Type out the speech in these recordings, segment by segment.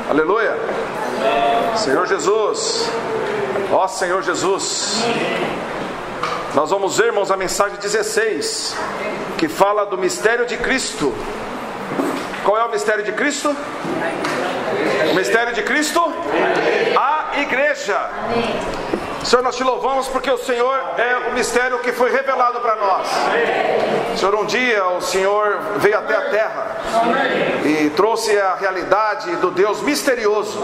Aleluia. Senhor Jesus. Ó Senhor Jesus. Nós vamos ver, irmãos, a mensagem 16, que fala do mistério de Cristo. Qual é o mistério de Cristo? O mistério de Cristo? A igreja. Senhor, nós te louvamos porque o Senhor é o mistério que foi revelado para nós. Senhor, um dia o Senhor veio até a terra e trouxe a realidade do Deus misterioso,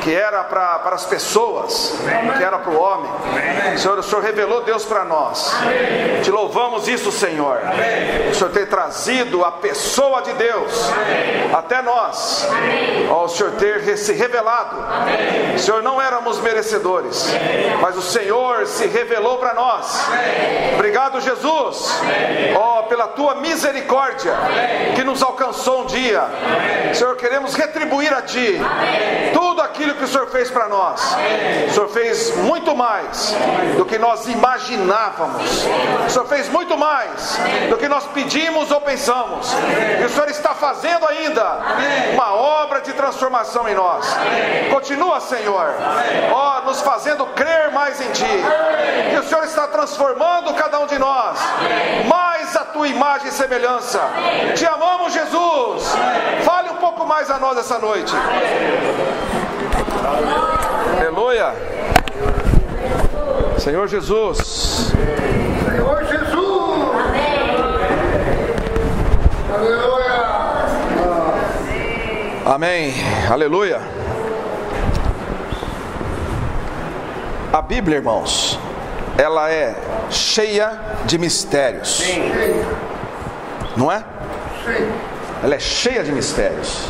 que era para as pessoas, que era para o homem. Senhor, o Senhor revelou Deus para nós. Te louvamos isso, Senhor. O Senhor ter trazido a pessoa de Deus até nós. O Senhor ter se revelado. Senhor, não éramos merecedores, mas o Senhor se revelou para nós. Obrigado, Jesus, pela tua misericórdia que nos alcançou um dia. Senhor, queremos retribuir a Ti tudo aquilo que o Senhor fez para nós. O Senhor fez muito mais do que nós imaginávamos. O Senhor fez muito mais do que nós pedimos ou pensamos. E o Senhor está fazendo ainda uma obra de transformação em nós. Continua, Senhor, nos fazendo crer mais em Ti. Que o Senhor está transformando cada um de nós mais a Tua imagem e semelhança. Te amamos, Jesus. Fale um pouco mais a nós essa noite. Aleluia. Senhor Jesus. Senhor Jesus. Aleluia. Amém. Aleluia. A Bíblia, irmãos, ela é cheia de mistérios. Não é? Ela é cheia de mistérios.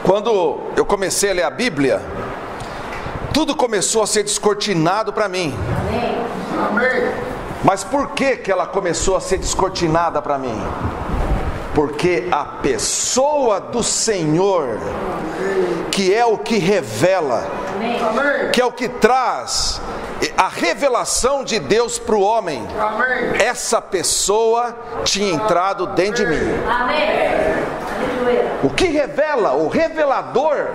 Quando eu comecei a ler a Bíblia, tudo começou a ser descortinado para mim. Mas por que ela começou a ser descortinada para mim? Porque a pessoa do Senhor, que é o que revela, que é o que traz a revelação de Deus para o homem, essa pessoa tinha entrado dentro de mim. O que revela, o revelador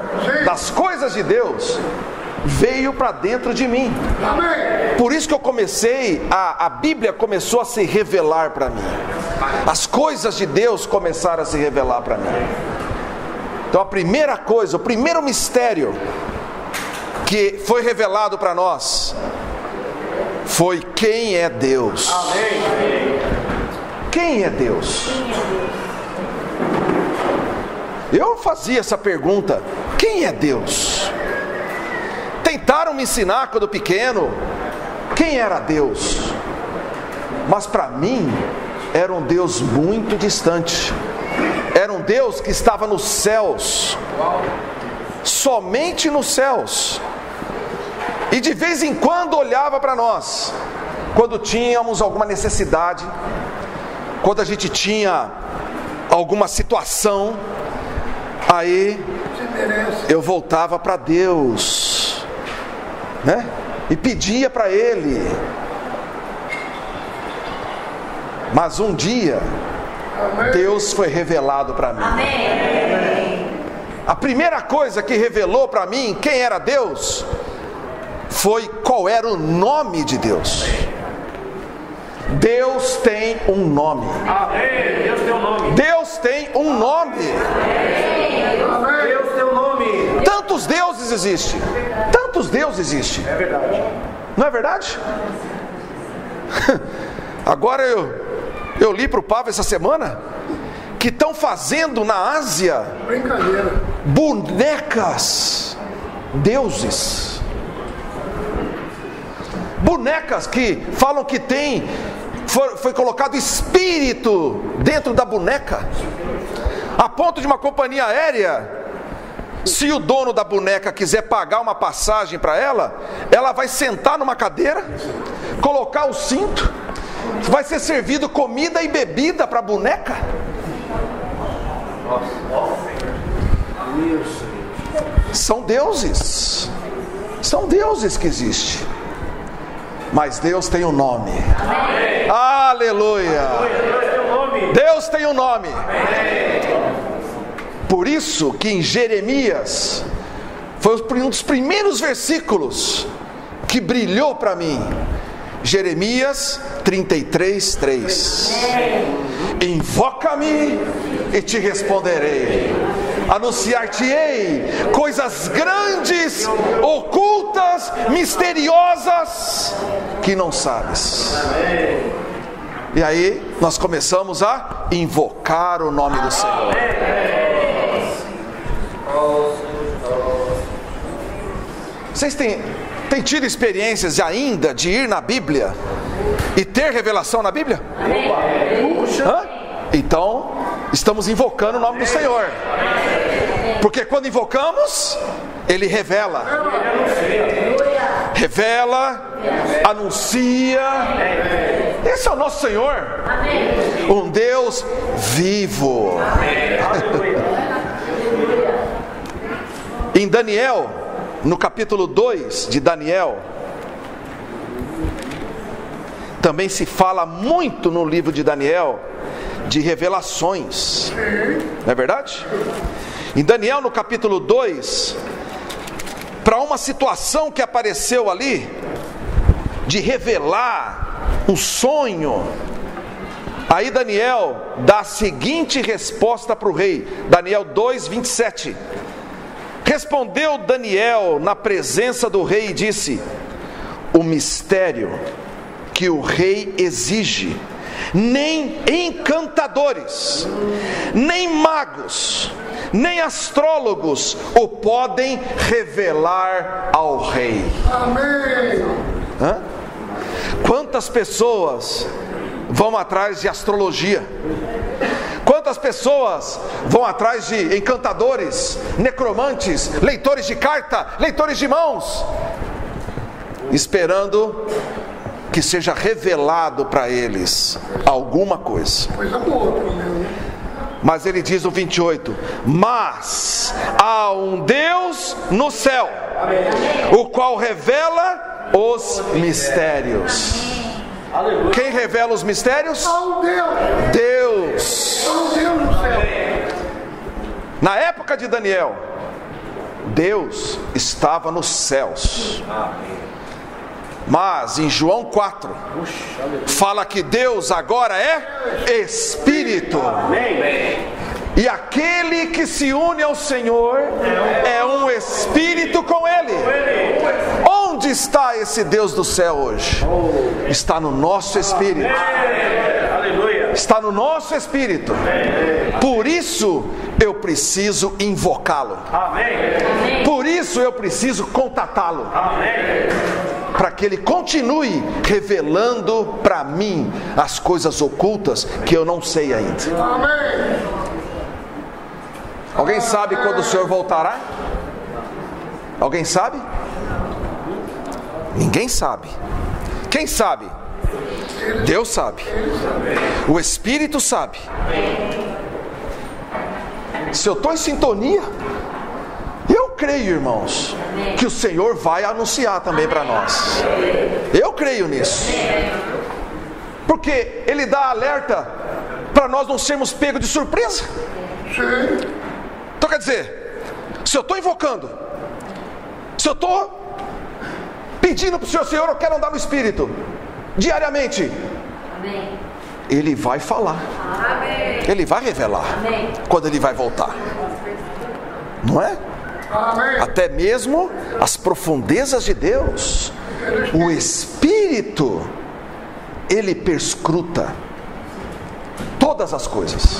das coisas de Deus, veio para dentro de mim. Por isso que eu comecei, a Bíblia começou a se revelar para mim. As coisas de Deus começaram a se revelar para mim. Então a primeira coisa, o primeiro mistério que foi revelado para nós foi quem é Deus. Quem é Deus? Eu fazia essa pergunta: quem é Deus? Tentaram me ensinar quando pequeno quem era Deus, mas para mim era um Deus muito distante. Era um Deus que estava nos céus, somente nos céus, e de vez em quando olhava para nós quando tínhamos alguma necessidade, quando a gente tinha alguma situação. Aí eu voltava para Deus, né? E pedia para Ele. Mas um dia Deus foi revelado para mim. A primeira coisa que revelou para mim quem era Deus foi qual era o nome de Deus. Deus tem um nome. Deus tem um nome. Deus tem um nome. Deus tem um nome. Tantos deuses existem. Tantos deuses existem. É verdade. Não é verdade? Agora eu li para o Papa essa semana que estão fazendo na Ásia bonecas deuses. Bonecas que falam que foi colocado espírito dentro da boneca, a ponto de uma companhia aérea, se o dono da boneca quiser pagar uma passagem para ela, ela vai sentar numa cadeira, colocar o cinto, vai ser servido comida e bebida para a boneca. São deuses que existem. Mas Deus tem um nome. Amém. Aleluia. Deus tem um nome. Por isso que em Jeremias foi um dos primeiros versículos que brilhou para mim. Jeremias 33:3. Invoca-me e te responderei, anunciar-te-ei coisas grandes, ocultas, misteriosas, que não sabes. E aí nós começamos a invocar o nome do Senhor. Vocês têm tido experiências ainda de ir na Bíblia e ter revelação na Bíblia? Hã? Então, estamos invocando o nome do Senhor. Porque quando invocamos, Ele revela. Revela, anuncia. Esse é o nosso Senhor. Um Deus vivo. Em Daniel, no capítulo 2 de Daniel, também se fala muito no livro de Daniel de revelações, não é verdade? Em Daniel, no capítulo 2, para uma situação que apareceu ali, de revelar um sonho, aí Daniel dá a seguinte resposta para o rei. Daniel 2:27. Respondeu Daniel na presença do rei e disse: o mistério que o rei exige, nem encantadores, nem magos, nem astrólogos o podem revelar ao rei. Amém. Quantas pessoas vão atrás de astrologia? Quantas pessoas vão atrás de encantadores, necromantes, leitores de carta, leitores de mãos, esperando que seja revelado para eles alguma coisa. Coisa boa, meu. Mas ele diz no 28: mas há um Deus no céu, o qual revela os mistérios. Quem revela os mistérios? Deus. Deus no céu. Na época de Daniel, Deus estava nos céus. Mas em João 4 fala que Deus agora é Espírito. E aquele que se une ao Senhor é um Espírito com Ele. Onde está esse Deus do céu hoje? Está no nosso Espírito. Está no nosso Espírito. Por isso eu preciso invocá-lo. Por isso eu preciso contatá-lo, para que Ele continue revelando para mim as coisas ocultas que eu não sei ainda. Alguém sabe quando o Senhor voltará? Alguém sabe? Ninguém sabe. Quem sabe? Deus sabe. O Espírito sabe. Se eu estou em sintonia, eu creio, irmãos, que o Senhor vai anunciar também para nós. Eu creio nisso, porque Ele dá alerta para nós não sermos pegos de surpresa. Então quer dizer, se eu estou invocando, se eu estou pedindo para o Senhor: Senhor, eu quero andar no Espírito diariamente, Ele vai falar. Ele vai revelar quando Ele vai voltar, não é? Até mesmo as profundezas de Deus, o Espírito, Ele perscruta todas as coisas,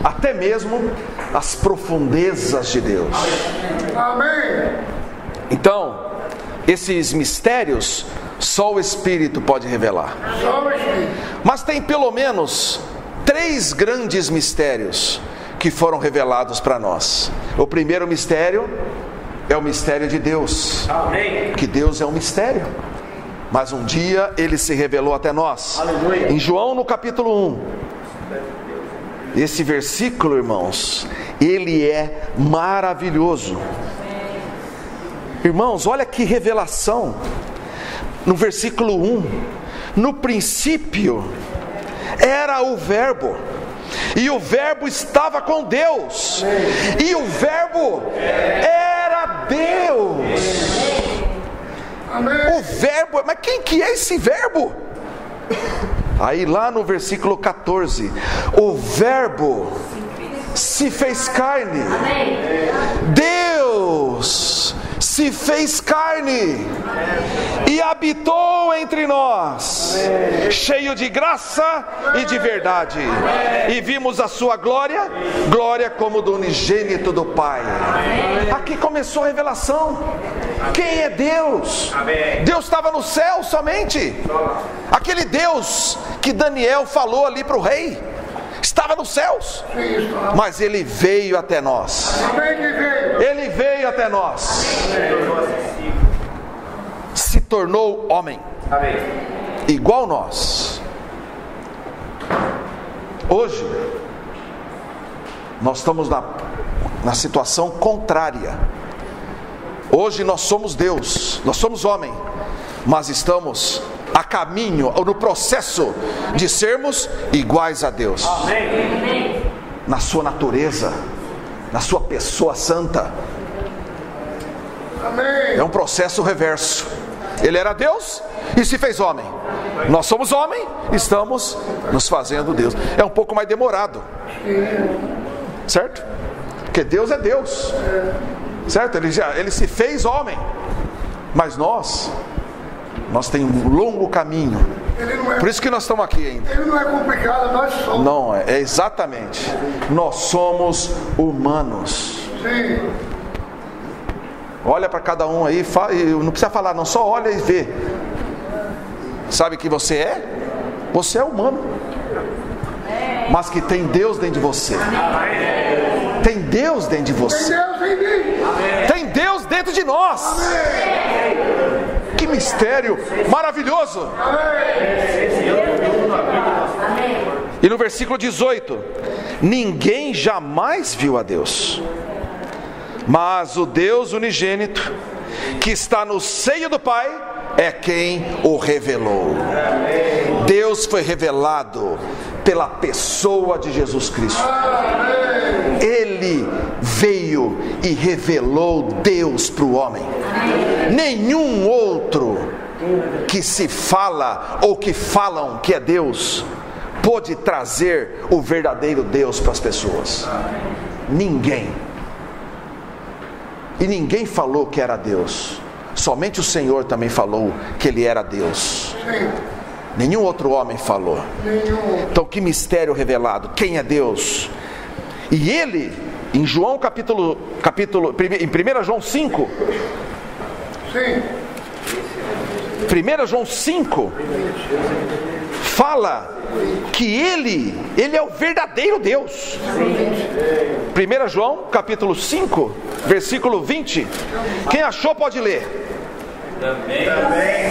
até mesmo as profundezas de Deus. Então, esses mistérios só o Espírito pode revelar. Mas tem pelo menos 3 grandes mistérios que foram revelados para nós. O primeiro mistério é o mistério de Deus. Que Deus é um mistério, mas um dia Ele se revelou até nós. Em João, no capítulo 1, esse versículo, irmãos, ele é maravilhoso. Irmãos, olha que revelação. No versículo 1: no princípio era o Verbo, E o Verbo estava com Deus. E o Verbo era Deus. O Verbo, mas quem que é esse Verbo? Aí lá no versículo 14, o Verbo se fez carne. Deus se fez carne e habitou entre nós, cheio de graça e de verdade. E vimos a sua glória, glória como do unigênito do Pai. Aqui começou a revelação. Quem é Deus? Deus estava no céu somente. Aquele Deus que Daniel falou ali para o rei estava nos céus, mas ele veio até nós. Ele veio até nós. Se tornou homem, igual nós. Hoje nós estamos na situação contrária. Hoje nós somos Deus, nós somos homem, mas estamos a caminho, ou no processo de sermos iguais a Deus. Amém. Na sua natureza, na sua pessoa santa. Amém. É um processo reverso. Ele era Deus e se fez homem. Nós somos homem, estamos nos fazendo Deus. É um pouco mais demorado, certo? Porque Deus é Deus, certo? Ele se fez homem, mas nós temos um longo caminho. Por isso que nós estamos aqui ainda. Ele não é complicado, nós somos. Não, é exatamente. Nós somos humanos. Sim. Olha para cada um aí, não precisa falar não, só olha e vê. Sabe que você é? Você é humano, mas que tem Deus dentro de você. Tem Deus dentro de você. Tem Deus dentro de nós. Que mistério maravilhoso. E no versículo 18: ninguém jamais viu a Deus, mas o Deus unigênito, que está no seio do Pai, é quem o revelou. Deus foi revelado pela pessoa de Jesus Cristo. Ele veio e revelou Deus para o homem. Nenhum outro que se fala ou que falam que é Deus pôde trazer o verdadeiro Deus para as pessoas. Ninguém. E ninguém falou que era Deus. Somente o Senhor também falou que Ele era Deus. Nenhum outro homem falou. Então que mistério revelado. Quem é Deus? E Ele, em João em 1 João 5, 1 João 5 fala que Ele é o verdadeiro Deus. 1 João capítulo 5, versículo 20. Quem achou pode ler. Também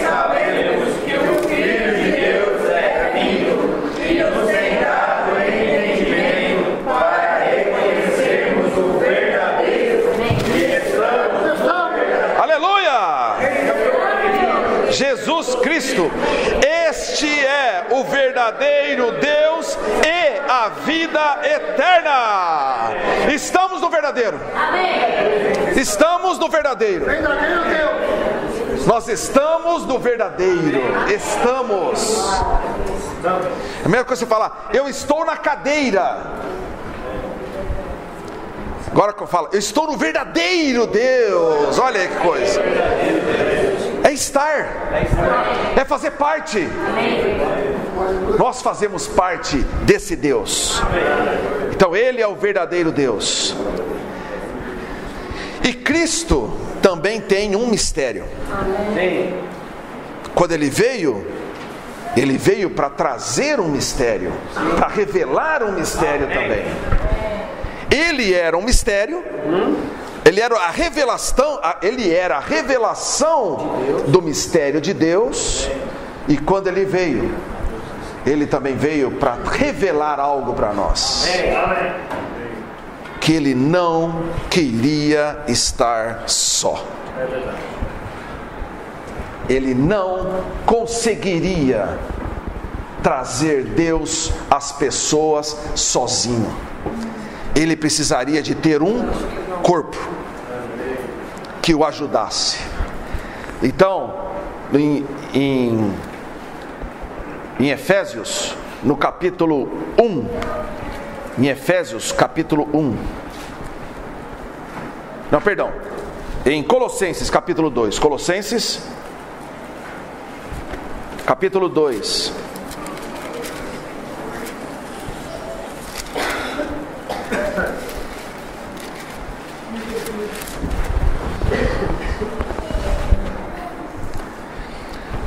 sabemos que o Filho de Deus é vindo e nos tem dado entendimento para reconhecermos o verdadeiro e estamos no verdadeiro. Aleluia! Jesus Cristo, este é o verdadeiro Deus e a vida eterna. Estamos no verdadeiro. Estamos no verdadeiro. Verdadeiro Deus. Nós estamos no verdadeiro. Estamos. É a mesma coisa você falar, eu estou na cadeira. Agora que eu falo, eu estou no verdadeiro Deus. Olha aí que coisa. É estar. É fazer parte. Nós fazemos parte desse Deus. Então Ele é o verdadeiro Deus. E Cristo também tem um mistério. Quando Ele veio para trazer um mistério, para revelar um mistério também. Ele era um mistério. Ele era a revelação do mistério de Deus. E quando Ele veio, Ele também veio para revelar algo para nós. Que Ele não queria estar só. Ele não conseguiria trazer Deus às pessoas sozinho. Ele precisaria de ter um corpo que o ajudasse. Então, em Efésios, no capítulo 1, em Efésios capítulo 1, não, perdão, em Colossenses capítulo 2, Colossenses capítulo 2,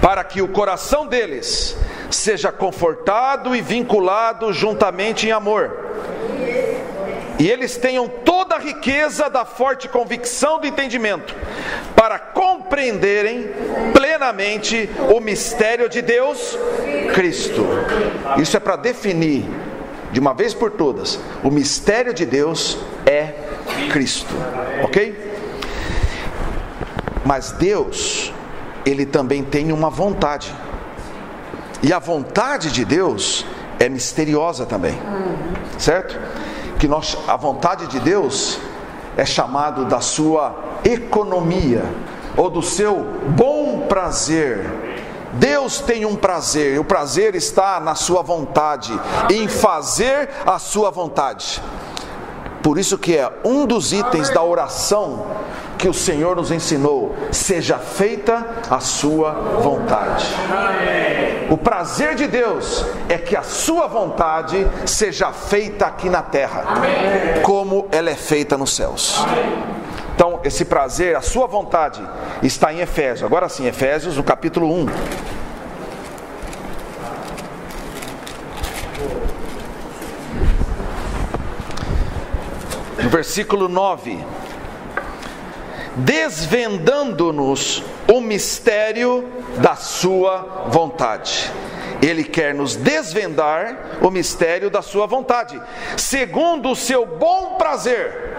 para que o coração deles seja confortado e vinculado juntamente em amor, e eles tenham toda a riqueza da forte convicção do entendimento, para compreenderem plenamente o mistério de Deus, Cristo. Isso é para definir, de uma vez por todas, o mistério de Deus é Cristo, ok? Mas Deus, Ele também tem uma vontade, e a vontade de Deus é misteriosa também, certo? Que a vontade de Deus é chamado da sua economia, ou do seu bom prazer. Deus tem um prazer, e o prazer está na sua vontade, em fazer a sua vontade. Por isso que é um dos itens da oração que o Senhor nos ensinou: seja feita a sua vontade. O prazer de Deus é que a sua vontade seja feita aqui na terra, como ela é feita nos céus. Então, esse prazer, a sua vontade, está em Efésios. Agora sim, Efésios, no capítulo 1. No versículo 9. Desvendando-nos o mistério da sua vontade. Ele quer nos desvendar o mistério da sua vontade, segundo o seu bom prazer.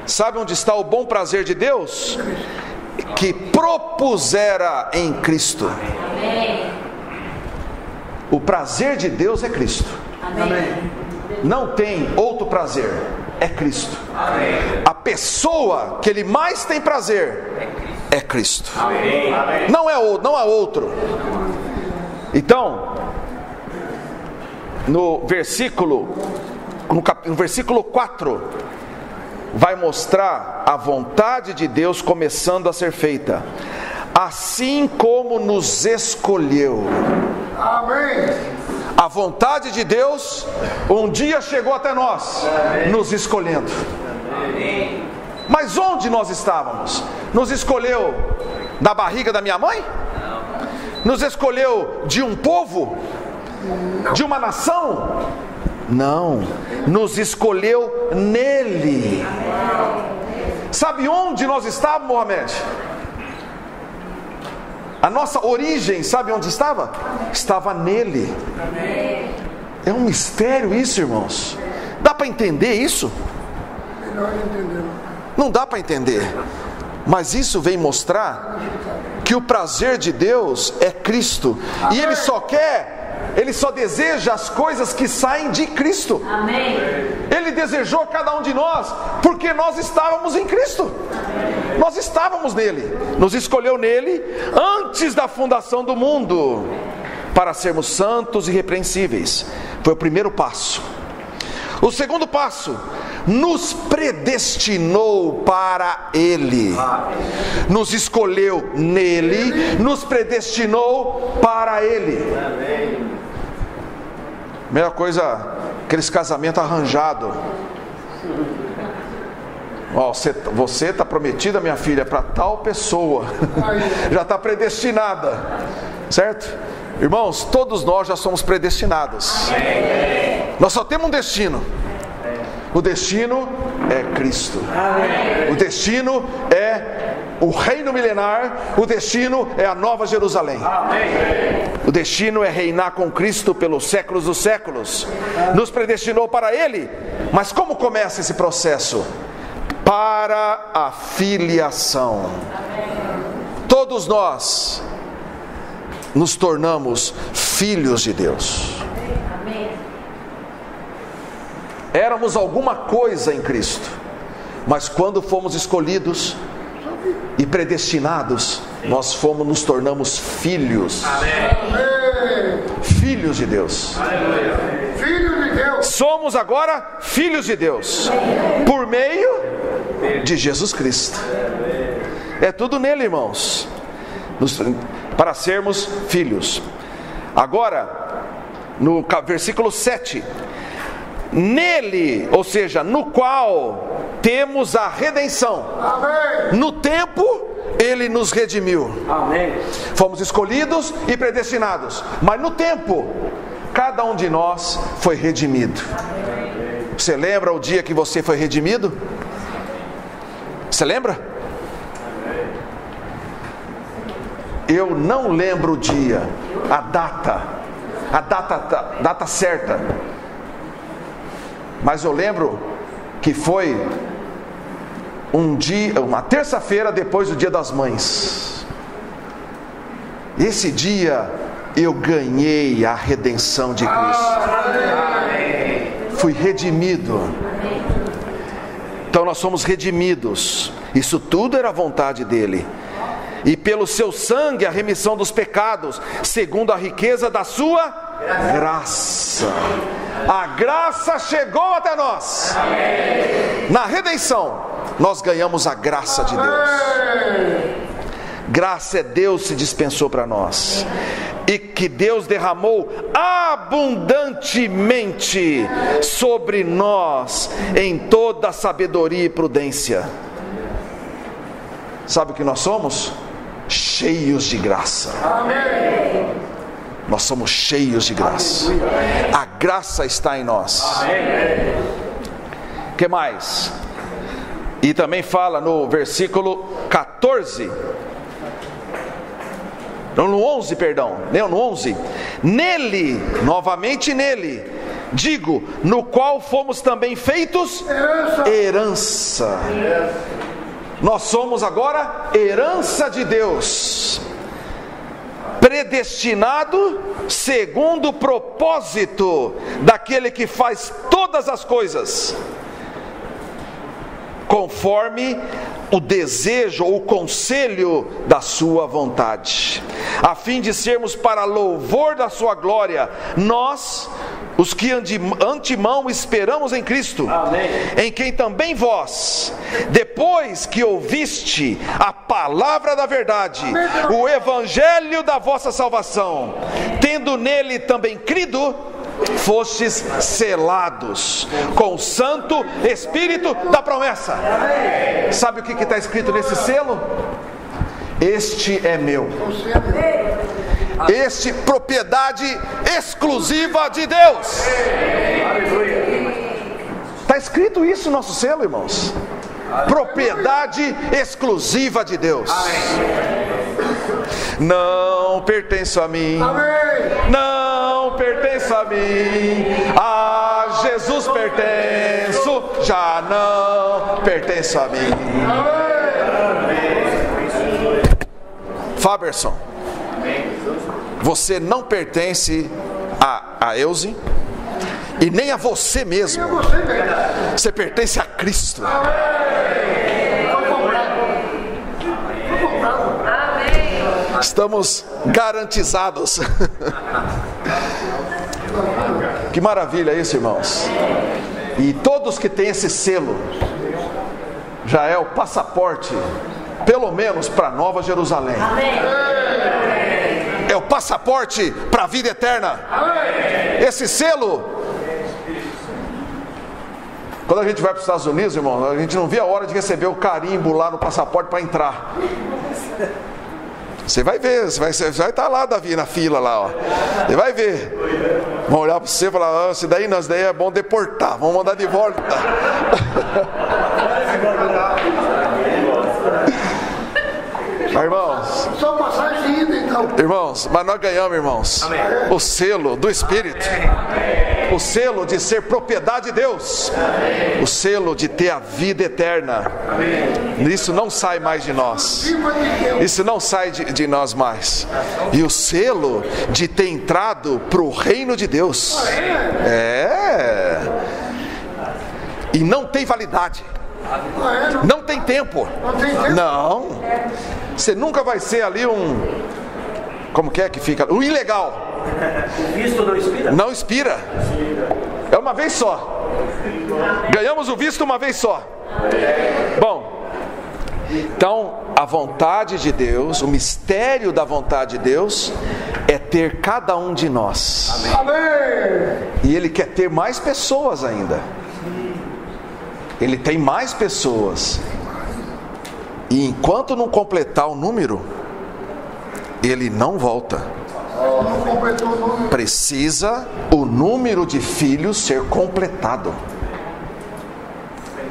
Sabe onde está o bom prazer de Deus? Que propusera em Cristo. O prazer de Deus é Cristo. Não tem outro prazer, é Cristo. A pessoa que Ele mais tem prazer é Cristo. Não há outro. Então, no versículo 4, vai mostrar a vontade de Deus começando a ser feita. Assim como nos escolheu. Amém. A vontade de Deus um dia chegou até nós, nos escolhendo. Mas onde nós estávamos? Nos escolheu da barriga da minha mãe? Nos escolheu de um povo? De uma nação? Não, nos escolheu nele. Sabe onde nós estávamos, Mohamed? A nossa origem, sabe onde estava? Estava nele. É um mistério isso, irmãos. Dá para entender isso? Não dá para entender. Mas isso vem mostrar que o prazer de Deus é Cristo. E Ele só deseja as coisas que saem de Cristo. Amém. Ele desejou cada um de nós porque nós estávamos em Cristo. Nós estávamos nele. Nos escolheu nele antes da fundação do mundo, para sermos santos e irrepreensíveis. Foi o primeiro passo. O segundo passo: nos predestinou para Ele. Nos escolheu nele, nos predestinou para Ele. Melhor coisa, aqueles casamentos arranjados. Você está prometida, minha filha, para tal pessoa. Já está predestinada, certo? Irmãos, todos nós já somos predestinados. Nós só temos um destino. O destino é Cristo. O destino é o reino milenar. O destino é a nova Jerusalém. O destino é reinar com Cristo pelos séculos dos séculos. Nos predestinou para Ele. Mas como começa esse processo? Para a filiação. Todos nós nos tornamos filhos de Deus. Éramos alguma coisa em Cristo, mas quando fomos escolhidos e predestinados, nós nos tornamos filhos. Filhos de Deus. Filho de Deus. Somos agora filhos de Deus, por meio de Jesus Cristo. É tudo nele, irmãos, para sermos filhos. Agora, no versículo 7, nele, ou seja, no qual temos a redenção. Amém. No tempo, ele nos redimiu. Amém. Fomos escolhidos e predestinados, mas no tempo, cada um de nós foi redimido. Você lembra o dia que você foi redimido? Você lembra? Eu não lembro o dia, a data certa, mas eu lembro que foi uma terça-feira depois do Dia das Mães. Esse dia eu ganhei a redenção de Cristo. Fui redimido. Então nós somos redimidos. Isso tudo era a vontade dele. E pelo seu sangue a remissão dos pecados, segundo a riqueza da sua graça. A graça chegou até nós. Na redenção nós ganhamos a graça de Deus. Graça é Deus se dispensou para nós, e que Deus derramou abundantemente sobre nós em toda sabedoria e prudência. Sabe o que nós somos? Cheios de graça. Amém. Nós somos cheios de graça. A graça está em nós. O que mais? E também fala no versículo 14, no 11, perdão, no 11, nele, novamente nele, digo, no qual fomos também feitos herança. Nós somos agora herança de Deus, predestinado segundo o propósito daquele que faz todas as coisas, conforme o desejo ou o conselho da sua vontade, a fim de sermos para louvor da sua glória, nós, os que antemão esperamos em Cristo. Amém. Em quem também vós, depois que ouviste a palavra da verdade, o evangelho da vossa salvação, tendo nele também crido, fostes selados com o Santo Espírito da promessa. Sabe o que está escrito nesse selo? Este é meu. Este, propriedade exclusiva de Deus. Está escrito isso no nosso selo, irmãos. Propriedade exclusiva de Deus. Não pertence a mim. Não pertence a mim. A Jesus pertenço. Já não pertence a mim. Faberson, você não pertence a Elze e nem a você mesmo. Você pertence a Cristo. Estamos garantizados. Que maravilha isso, irmãos. E todos que têm esse selo, já é o passaporte, pelo menos para Nova Jerusalém. É o passaporte para a vida eterna. Esse selo, quando a gente vai para os Estados Unidos, irmão, a gente não vê a hora de receber o carimbo lá no passaporte para entrar. Você vai ver, você vai estar lá, Davi, na fila lá, ó. Você vai ver. Vão olhar para você e falar, isso daí não, isso daí é bom deportar, vamos mandar de volta. Irmãos, só passagem ida, então. Irmãos, mas nós ganhamos, irmãos, o selo do Espírito. O selo de ser propriedade de Deus. O selo de ter a vida eterna. Isso não sai mais de nós. Isso não sai de nós mais. E o selo de ter entrado para o reino de Deus. E não tem validade. Não tem tempo. Não. Você nunca vai ser ali como que fica? Um ilegal. O visto não expira? Não expira. É uma vez só. Ganhamos o visto uma vez só. Bom, então a vontade de Deus, o mistério da vontade de Deus é ter cada um de nós. E Ele quer ter mais pessoas ainda. Ele tem mais pessoas. E enquanto não completar o número, Ele não volta. Precisa o número de filhos ser completado.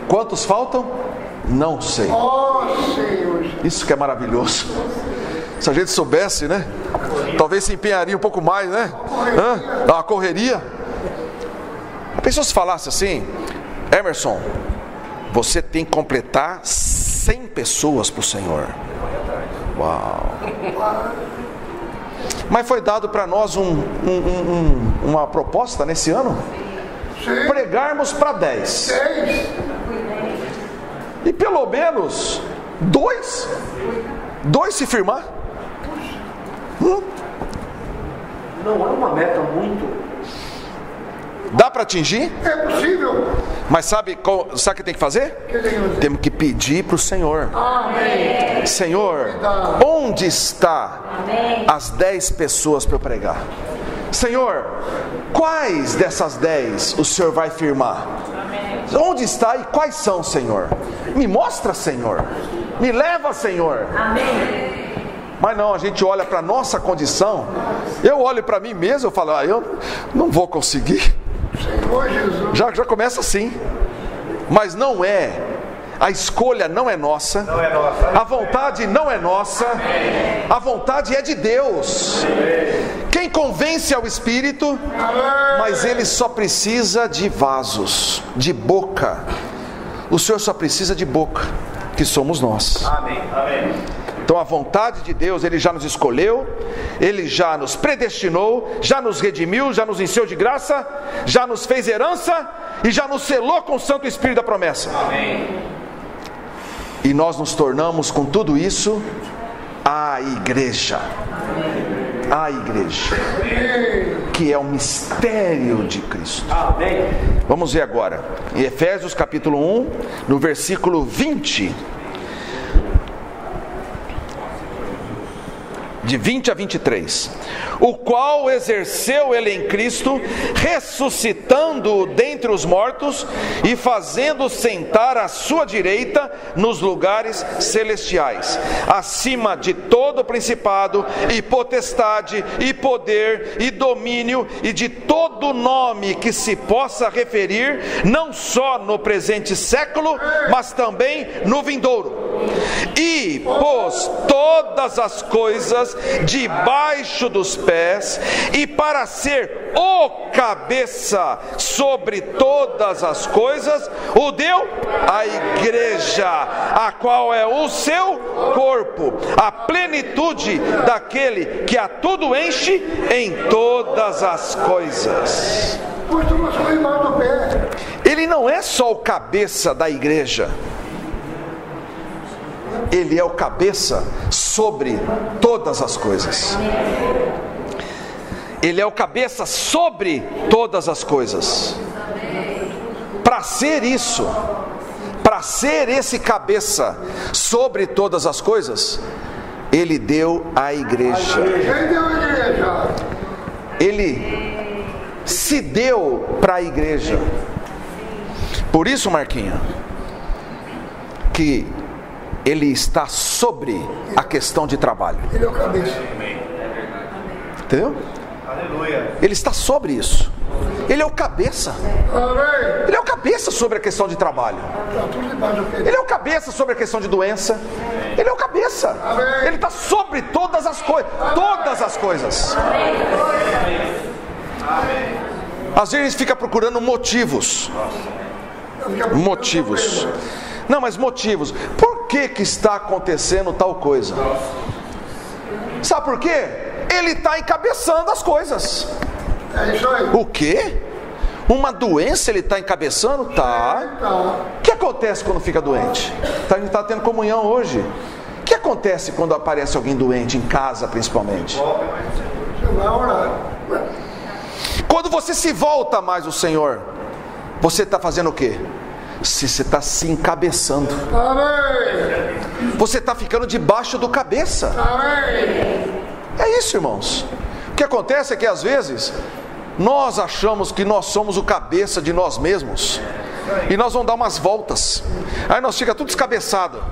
Quantos faltam? Não sei. Isso que é maravilhoso. Se a gente soubesse, né? Talvez se empenharia um pouco mais, né? A correria. A pessoa se falasse assim: Emerson, você tem que completar 100 pessoas para o Senhor. Uau! Mas foi dado para nós uma proposta nesse ano. Pregarmos para 10. E pelo menos 2 se firmar. Não é uma meta muito... Dá para atingir? É possível. Mas sabe o que tem que fazer? Temos que pedir para o Senhor. Amém. Senhor, onde está as 10 pessoas para eu pregar? Senhor, quais dessas 10 o Senhor vai firmar? Onde está e quais são, Senhor? Me mostra, Senhor. Me leva, Senhor. Amém. Mas não, a gente olha para a nossa condição. Eu olho para mim mesmo, eu falo, eu não vou conseguir. Senhor Jesus. Já começa assim. Mas não é. A escolha não é nossa. Não é nossa. A vontade não é nossa. A vontade é de Deus. Quem convence é o Espírito. Mas ele só precisa de vasos, de boca. O Senhor só precisa de boca, que somos nós. Amém. Amém. Então a vontade de Deus, Ele já nos escolheu, Ele já nos predestinou, já nos redimiu, já nos encheu de graça, já nos fez herança e já nos selou com o Santo Espírito da promessa. Amém. E nós nos tornamos com tudo isso a igreja. A igreja, que é o mistério de Cristo. Amém. Vamos ver agora, em Efésios capítulo 1, no versículo 20. De 20 a 23, o qual exerceu ele em Cristo, ressuscitando-o dentre os mortos e fazendo sentar à sua direita nos lugares celestiais, acima de todo principado e potestade e poder e domínio e de todo nome que se possa referir, não só no presente século, mas também no vindouro. E pôs todas as coisas debaixo dos pés, e para ser o cabeça sobre todas as coisas, o deu à igreja, a qual é o seu corpo, a plenitude daquele que a tudo enche em todas as coisas. Ele não é só o cabeça da igreja, Ele é o cabeça sobre todas as coisas. Ele é o cabeça sobre todas as coisas. Para ser isso, para ser esse cabeça sobre todas as coisas, Ele deu a igreja. Ele se deu para a igreja. Por isso, Marquinhos, que Ele está sobre a questão de trabalho. Ele é o cabeça. Entendeu? Aleluia. Ele está sobre isso. Ele é o cabeça. Amém. Ele é o cabeça sobre a questão de trabalho. Tá tudo debaixo do pé. Ele é o cabeça sobre a questão de doença. Ele é o cabeça. Amém. Ele está sobre todas as coisas. Todas as coisas. Às vezes a gente fica procurando motivos. Motivos. Não, mas motivos. Por que está acontecendo tal coisa? Sabe por quê? Ele está encabeçando as coisas. É isso aí. O quê? Uma doença ele está encabeçando? Tá. O que acontece quando fica doente? A gente está tendo comunhão hoje. O que acontece quando aparece alguém doente, em casa principalmente? Você vai orar. Quando você se volta mais ao Senhor, você está fazendo o quê? Você está se encabeçando. Amém. Você está ficando debaixo do cabeça. Amém. É isso, irmãos. O que acontece é que às vezes nós achamos que nós somos o cabeça de nós mesmos. E nós vamos dar umas voltas. Aí nós fica tudo descabeçado.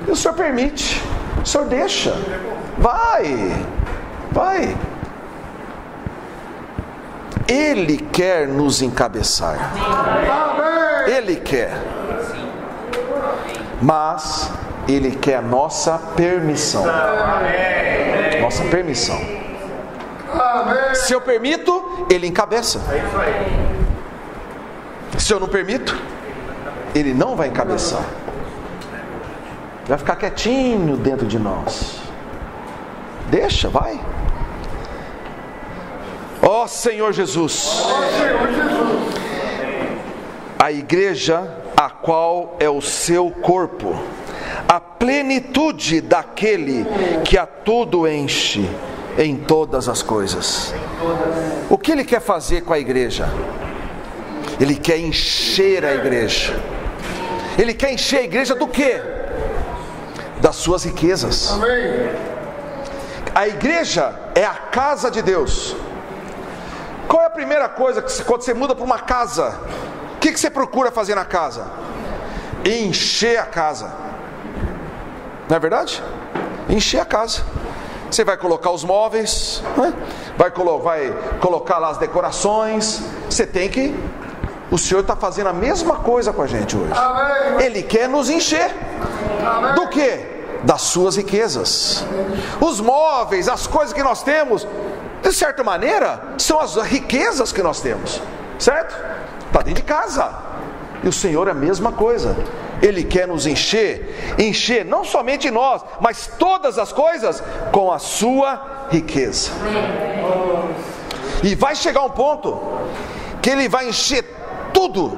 E o Senhor permite. O Senhor deixa. Vai. Ele quer nos encabeçar. Amém. Ele quer. Mas Ele quer a nossa permissão. Nossa permissão. Amém. Se eu permito, Ele encabeça. Se eu não permito, Ele não vai encabeçar. Vai ficar quietinho dentro de nós. Deixa, vai. Ó Senhor Jesus. A igreja, a qual é o seu corpo, a plenitude daquele que a tudo enche em todas as coisas. O que Ele quer fazer com a igreja? Ele quer encher a igreja. Ele quer encher a igreja do quê? Das suas riquezas. Amém. A igreja é a casa de Deus. Qual é a primeira coisa que quando você muda para uma casa, o que você procura fazer na casa? Encher a casa. Não é verdade? Encher a casa. Você vai colocar os móveis, né? vai colocar lá as decorações. Você tem que... O Senhor está fazendo a mesma coisa com a gente hoje. Amém. Ele quer nos encher. Amém. Do quê? Das suas riquezas. Os móveis, as coisas que nós temos, de certa maneira, são as riquezas que nós temos. Certo? Está dentro de casa. E o Senhor é a mesma coisa. Ele quer nos encher não somente nós, mas todas as coisas com a sua riqueza. E vai chegar um ponto que Ele vai encher tudo,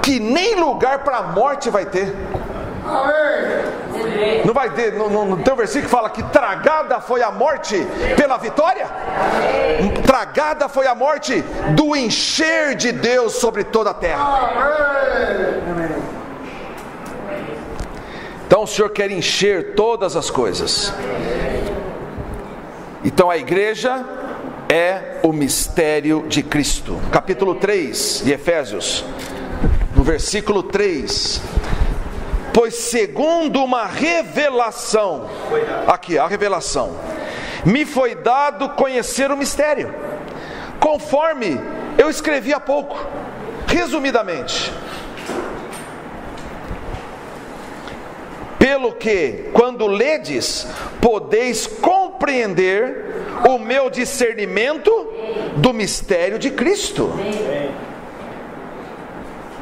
que nem lugar para a morte vai ter. Amém. Não vai ter, no teu versículo que fala que tragada foi a morte pela vitória? Tragada foi a morte do encher de Deus sobre toda a terra. Amém. Então o Senhor quer encher todas as coisas. Então a igreja é o mistério de Cristo. Capítulo 3 de Efésios, no versículo 3. Pois segundo uma revelação, aqui a revelação, me foi dado conhecer o mistério, conforme eu escrevi há pouco, resumidamente. Pelo que, quando ledes, podeis compreender o meu discernimento do mistério de Cristo.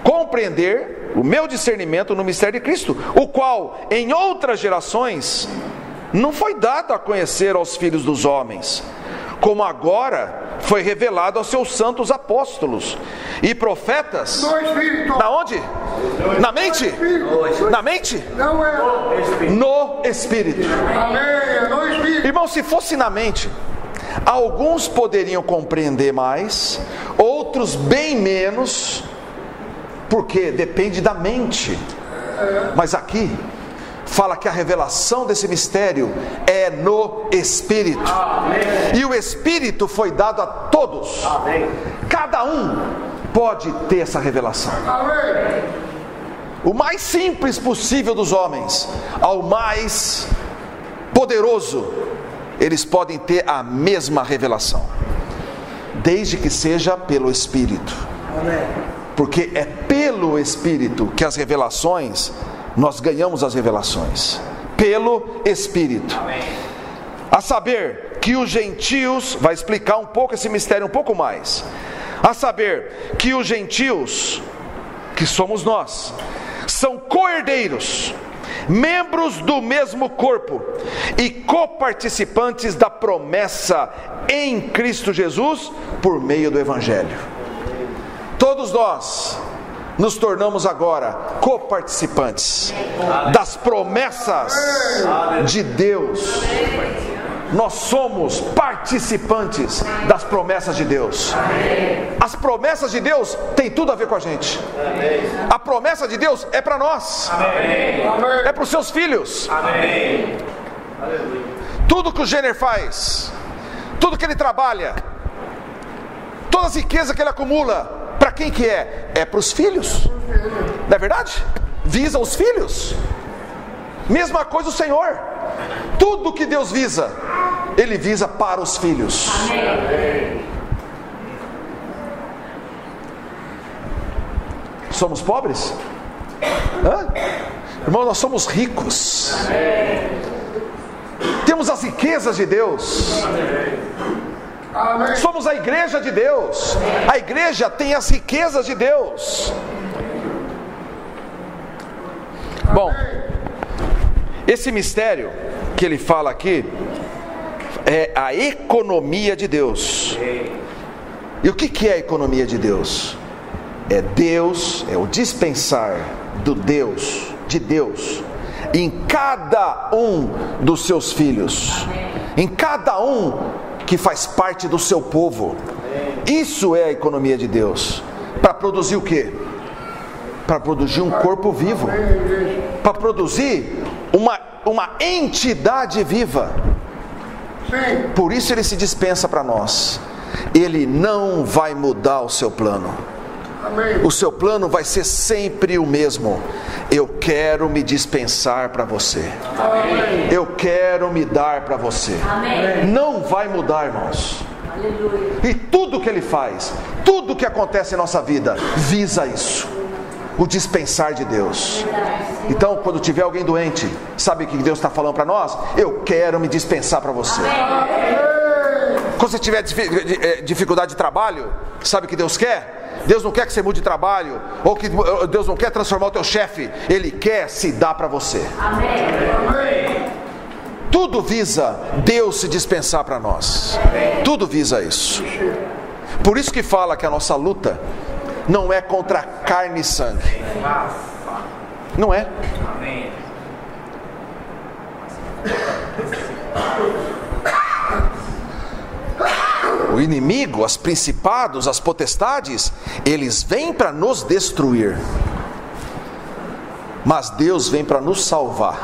Compreender o meu discernimento no mistério de Cristo, o qual em outras gerações não foi dado a conhecer aos filhos dos homens, como agora foi revelado aos seus santos apóstolos e profetas. No Espírito. Na onde? Na mente? Na mente? Não é. No Espírito. Amém. É no Espírito. Irmão, se fosse na mente, alguns poderiam compreender mais, outros bem menos, porque depende da mente. Mas aqui fala que a revelação desse mistério é no Espírito. E o Espírito foi dado a todos. Cada um pode ter essa revelação. Amém. O mais simples possível dos homens ao mais poderoso, eles podem ter a mesma revelação, desde que seja pelo Espírito. Porque é pelo Espírito que as revelações, nós ganhamos as revelações. Pelo Espírito. A saber que os gentios, vai explicar um pouco esse mistério um pouco mais. A saber que os gentios, que somos nós, são co-herdeiros, membros do mesmo corpo e coparticipantes da promessa em Cristo Jesus por meio do Evangelho. Todos nós nos tornamos agora coparticipantes das promessas de Deus. Nós somos participantes das promessas de Deus. As promessas de Deus têm tudo a ver com a gente. A promessa de Deus é para nós. É para os seus filhos. Tudo que o Jenner faz, tudo que ele trabalha, todas as riquezas que ele acumula, para quem que é? É para os filhos. Não é verdade? Visa os filhos. Mesma coisa o Senhor. Tudo que Deus visa, Ele visa para os filhos. Somos pobres? Irmão, nós somos ricos. Temos as riquezas de Deus. Somos a igreja de Deus. A igreja tem as riquezas de Deus. Bom, esse mistério que ele fala aqui é a economia de Deus. E o que é a economia de Deus? É Deus, é o dispensar de Deus em cada um dos seus filhos, em cada um que faz parte do seu povo. Isso é a economia de Deus. Para produzir o quê? Para produzir um corpo vivo, para produzir uma entidade viva. Por isso ele se dispensa para nós. Ele não vai mudar o seu plano. O seu plano vai ser sempre o mesmo. Eu quero me dispensar para você. Eu quero me dar para você. Não vai mudar, irmãos. E tudo que ele faz, tudo que acontece em nossa vida, visa isso. O dispensar de Deus. Então, quando tiver alguém doente, sabe o que Deus está falando para nós? Eu quero me dispensar para você. Quando você tiver dificuldade de trabalho, sabe o que Deus quer? Deus não quer que você mude de trabalho, ou que Deus não quer transformar o teu chefe. Ele quer se dar para você. Tudo visa Deus se dispensar para nós. Tudo visa isso. Por isso que fala que a nossa luta não é contra carne e sangue. Não é. O inimigo, os principados, as potestades, eles vêm para nos destruir. Mas Deus vem para nos salvar.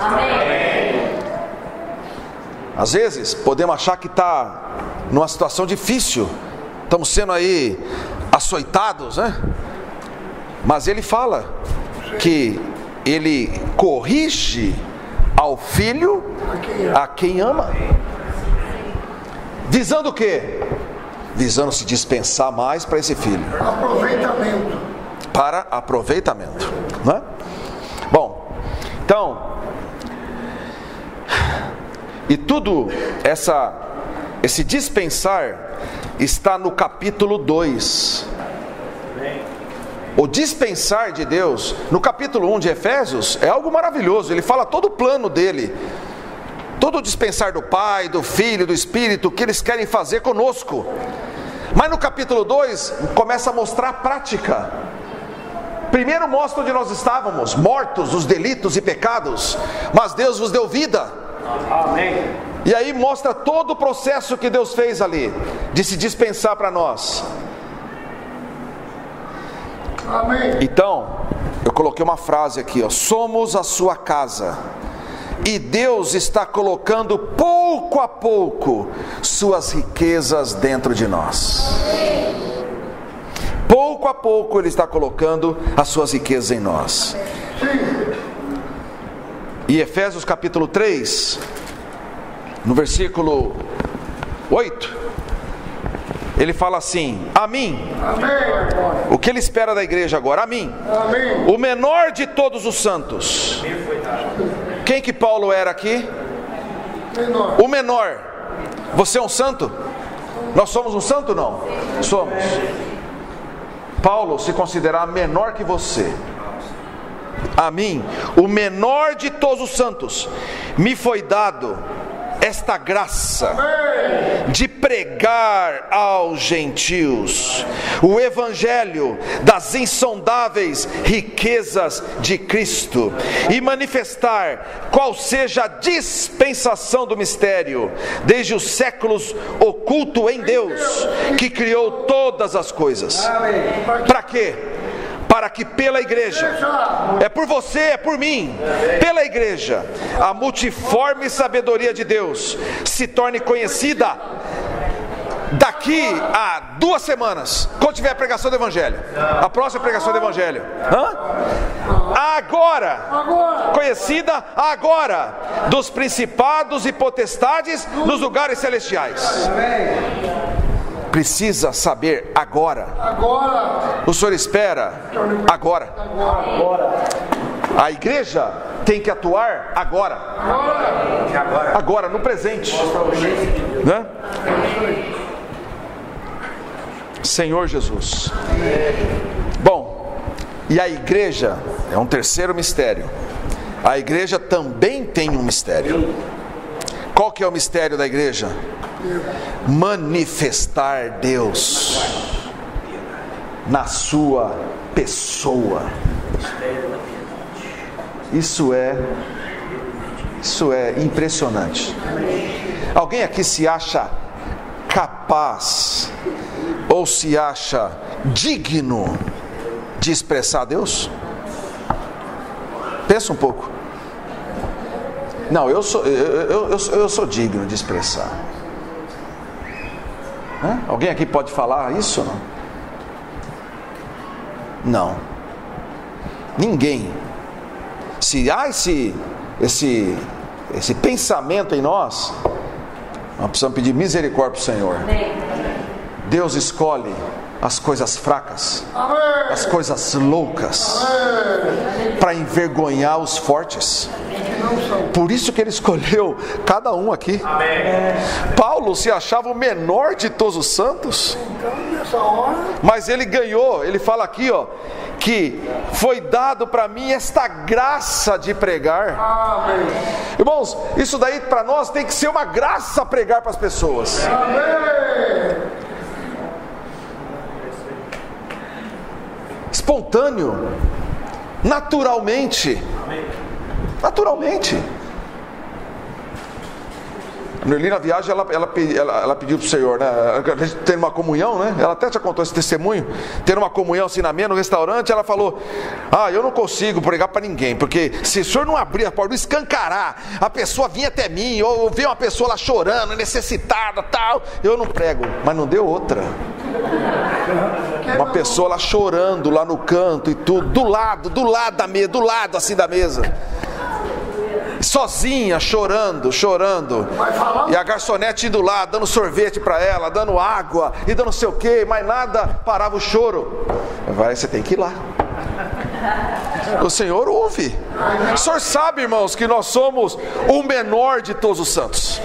Às vezes podemos achar que está numa situação difícil, estamos sendo aí açoitados, né? Mas ele fala que ele corrige ao filho a quem ama. Visando o quê? Visando se dispensar mais para esse filho. Aproveitamento. Para aproveitamento, né? Bom, então, e tudo esse dispensar está no capítulo 2. O dispensar de Deus, no capítulo 1 de Efésios, é algo maravilhoso. Ele fala todo o plano dele, todo o dispensar do Pai, do Filho, do Espírito, que eles querem fazer conosco. Mas no capítulo 2 começa a mostrar a prática. Primeiro mostra onde nós estávamos, mortos nos delitos e pecados, mas Deus vos deu vida. Amém. E aí mostra todo o processo que Deus fez ali, de se dispensar para nós. Amém. Então, eu coloquei uma frase aqui, ó: somos a sua casa, e Deus está colocando pouco a pouco suas riquezas dentro de nós. Pouco a pouco Ele está colocando as suas riquezas em nós. E Efésios capítulo 3, no versículo 8, ele fala assim: a mim. Amém. O que ele espera da igreja agora? A mim, Amém. o menor de todos os santos. Quem que Paulo era aqui? Menor. O menor. Você é um santo? Nós somos um santo, não? Somos. Paulo se considerava menor que você. A mim, o menor de todos os santos, me foi dado esta graça de pregar aos gentios o evangelho das insondáveis riquezas de Cristo e manifestar qual seja a dispensação do mistério desde os séculos oculto em Deus, que criou todas as coisas. Para quê? Para que pela igreja, é por você, é por mim, pela igreja, a multiforme sabedoria de Deus se torne conhecida daqui a 2 semanas, quando tiver a pregação do Evangelho, a próxima pregação do Evangelho. Agora, conhecida agora, dos principados e potestades nos lugares celestiais. Precisa saber agora. O Senhor espera agora. A igreja tem que atuar agora. Agora, no presente. Né? Senhor Jesus. Bom, e a igreja é um terceiro mistério. A igreja também tem um mistério. Qual que é o mistério da igreja? Manifestar Deus na sua pessoa. Isso é impressionante. Alguém aqui se acha capaz ou se acha digno de expressar Deus? Pensa um pouco. Não, eu sou digno de expressar. Alguém aqui pode falar isso ou não? Não. Ninguém. Se há esse pensamento em nós precisamos pedir misericórdia para o Senhor. Deus escolhe as coisas fracas, as coisas loucas, para envergonhar os fortes. Por isso que ele escolheu cada um aqui. Paulo se achava o menor de todos os santos, mas ele ganhou. Ele fala aqui, que foi dado para mim esta graça de pregar. Irmãos, isso daí para nós tem que ser uma graça pregar para as pessoas. Espontâneo, naturalmente. A Nerli na viagem, ela pediu para o Senhor, né? A gente ter uma comunhão, né? Ela até já contou esse testemunho. Ter uma comunhão assim na minha, no restaurante, ela falou: eu não consigo pregar para ninguém, porque se o senhor não abrir a porta, não escancarar, a pessoa vir até mim, ou ver uma pessoa lá chorando, necessitada, tal, eu não prego. Mas não deu outra. Uma pessoa lá chorando, lá no canto e tudo, do lado da mesa, do lado assim da mesa, sozinha, chorando, e a garçonete indo lá, dando sorvete para ela, dando água, e dando não sei o que, mas nada parava o choro. Você tem que ir lá. O Senhor ouve. O Senhor sabe, irmãos, que nós somos o menor de todos os santos,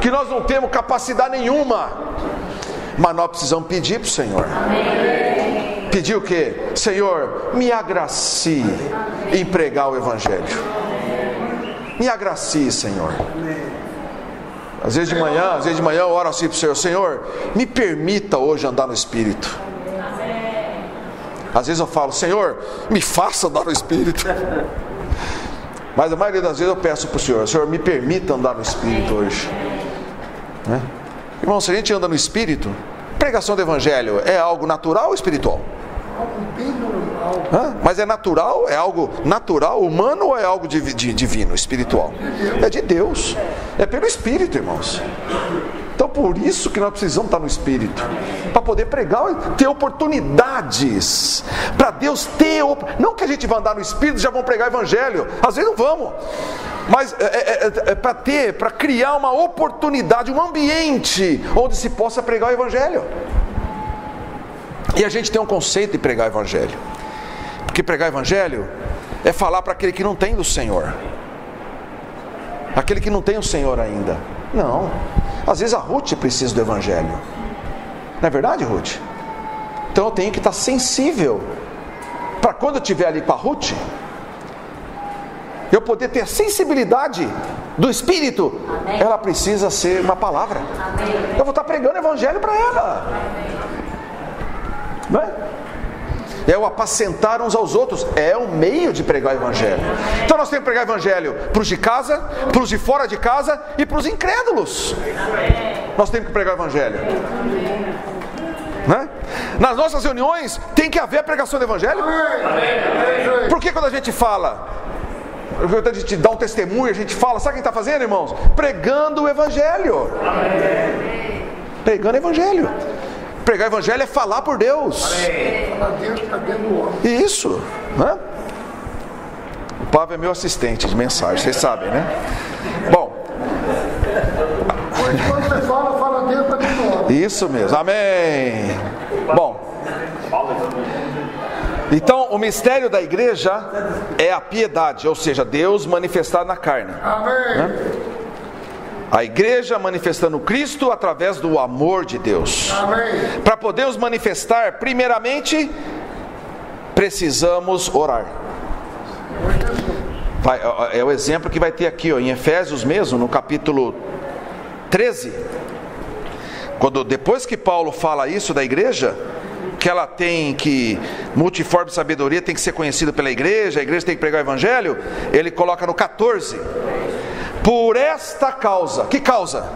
que nós não temos capacidade nenhuma, mas nós precisamos pedir para o Senhor. Pedir o quê? Senhor, me agracie em pregar o Evangelho. Me agracie, Senhor. Às vezes de manhã eu oro assim para o Senhor: Senhor, me permita hoje andar no Espírito. Às vezes eu falo: Senhor, me faça andar no Espírito. Mas a maioria das vezes eu peço para o Senhor: Senhor, me permita andar no Espírito hoje. Né? Irmão, se a gente anda no Espírito, pregação do Evangelho é algo natural ou espiritual? Mas é natural? É algo natural, humano, ou é algo divino, espiritual? É de Deus. É pelo Espírito, irmãos. Então por isso que nós precisamos estar no Espírito, para poder pregar, ter oportunidades, para Deus ter, não que a gente vai andar no Espírito e já vamos pregar o Evangelho, às vezes não vamos, mas para criar uma oportunidade, um ambiente onde se possa pregar o Evangelho. E a gente tem um conceito de pregar o Evangelho, porque pregar o Evangelho é falar para aquele que não tem do Senhor, aquele que não tem o Senhor ainda. Não, Às vezes a Ruth precisa do Evangelho. Não é verdade, Ruth? Então eu tenho que estar sensível para quando eu estiver ali com a Ruth, eu poder ter a sensibilidade do Espírito. Amém. Ela precisa ser uma palavra. Amém. Eu vou estar pregando o Evangelho para ela. Não é? É o apacentar uns aos outros. É o meio de pregar o Evangelho. Então nós temos que pregar o Evangelho para os de casa, para os de fora de casa e para os incrédulos. Nós temos que pregar o Evangelho. Né? Nas nossas reuniões tem que haver a pregação do Evangelho. Porque quando a gente fala, a gente dá um testemunho, a gente fala, sabe quem está fazendo, irmãos? Pregando o Evangelho. Pregando o Evangelho. Pregar o Evangelho é falar por Deus. Isso, né? O Pablo é meu assistente de mensagem, vocês sabem, né? Bom, quando você fala Deus para dentro. Isso mesmo, amém. Bom, então o mistério da igreja é a piedade, ou seja, Deus manifestado na carne. Amém. Né? A igreja manifestando Cristo através do amor de Deus. Amém. Para podermos manifestar, primeiramente, precisamos orar. É o exemplo que vai ter aqui, ó, em Efésios mesmo, no capítulo 13. Depois que Paulo fala isso da igreja, que ela tem que, multiforme sabedoria tem que ser conhecida pela igreja, a igreja tem que pregar o Evangelho, ele coloca no 14. Por esta causa. Que causa?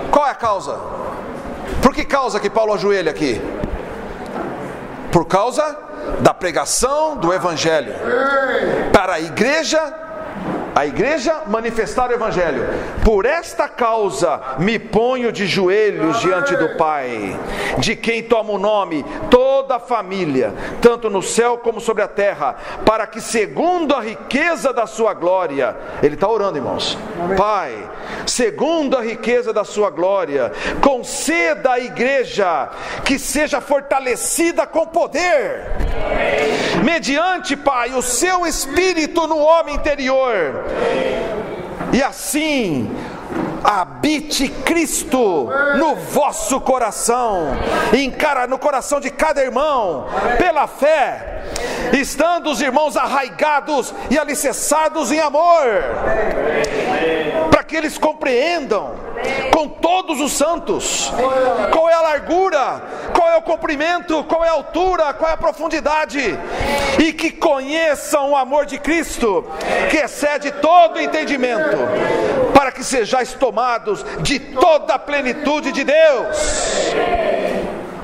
Qual é a causa? Por que causa que Paulo ajoelha aqui? Por causa da pregação do Evangelho. Para a igreja manifestar o Evangelho. Por esta causa me ponho de joelhos diante do Pai, de quem toma o nome toda a família, tanto no céu como sobre a terra, para que segundo a riqueza da sua glória, ele está orando, irmãos. Pai, segundo a riqueza da sua glória, conceda à igreja que seja fortalecida com poder, mediante, Pai, o seu Espírito no homem interior, e assim habite Cristo no vosso coração, no coração de cada irmão, pela fé, estando os irmãos arraigados e alicerçados em amor, para que eles compreendam com todos os santos qual é a largura, qual é o comprimento, qual é a altura, qual é a profundidade, e que conheçam o amor de Cristo, que excede todo entendimento, para que sejais tomados de toda a plenitude de Deus.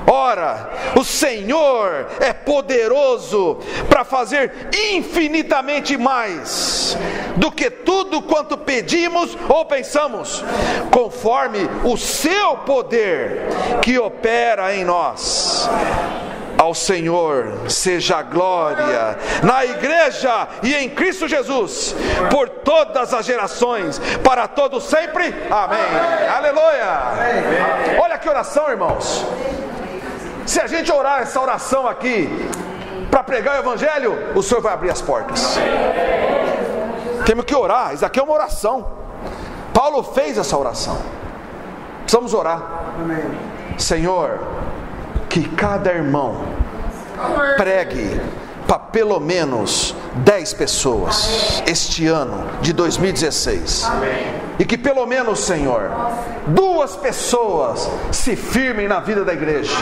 Ora, o Senhor é poderoso para fazer infinitamente mais do que tudo quanto pedimos ou pensamos, conforme o seu poder que opera em nós. Ao Senhor seja a glória na igreja e em Cristo Jesus, por todas as gerações, para todos sempre. Amém. Aleluia. Olha que oração, irmãos. Se a gente orar essa oração aqui para pregar o Evangelho, o Senhor vai abrir as portas. Temos que orar. Isso aqui é uma oração. Paulo fez essa oração. Precisamos orar. Senhor, que cada irmão pregue para pelo menos 10 pessoas este ano de 2016. E que pelo menos, Senhor, 2 pessoas se firmem na vida da igreja.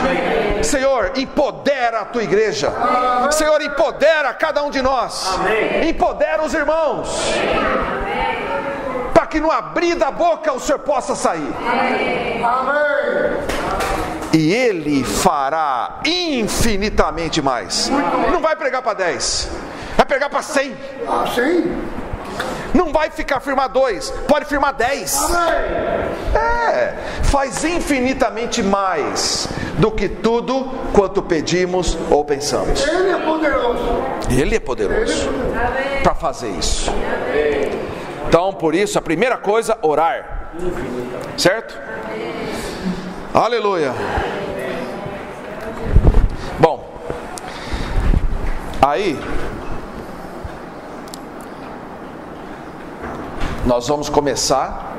Senhor, empodera a tua igreja. Senhor, empodera cada um de nós. Empodera os irmãos, para que no abrir da boca o Senhor possa sair. E Ele fará infinitamente mais. Não vai pregar para 10, vai pregar para 100. Não vai ficar firmar 2, pode firmar 10. Faz infinitamente mais do que tudo quanto pedimos ou pensamos. Ele é poderoso. Ele é poderoso para fazer isso. Então, por isso, a primeira coisa, orar. Certo? Aleluia. Bom, aí nós vamos começar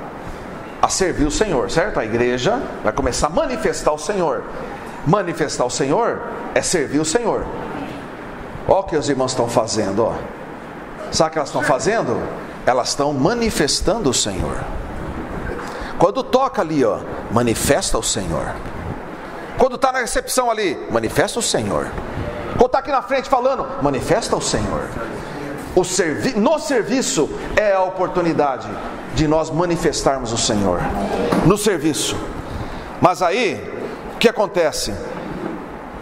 a servir o Senhor, certo? A igreja vai começar a manifestar o Senhor. Manifestar o Senhor é servir o Senhor. Olha o que os irmãos estão fazendo, ó. Sabe o que elas estão fazendo? Elas estão manifestando o Senhor. Quando toca ali, ó, manifesta o Senhor. Quando está na recepção ali, manifesta o Senhor. Quando está aqui na frente falando, manifesta o Senhor. No serviço é a oportunidade de nós manifestarmos o Senhor. No serviço. Mas aí, o que acontece?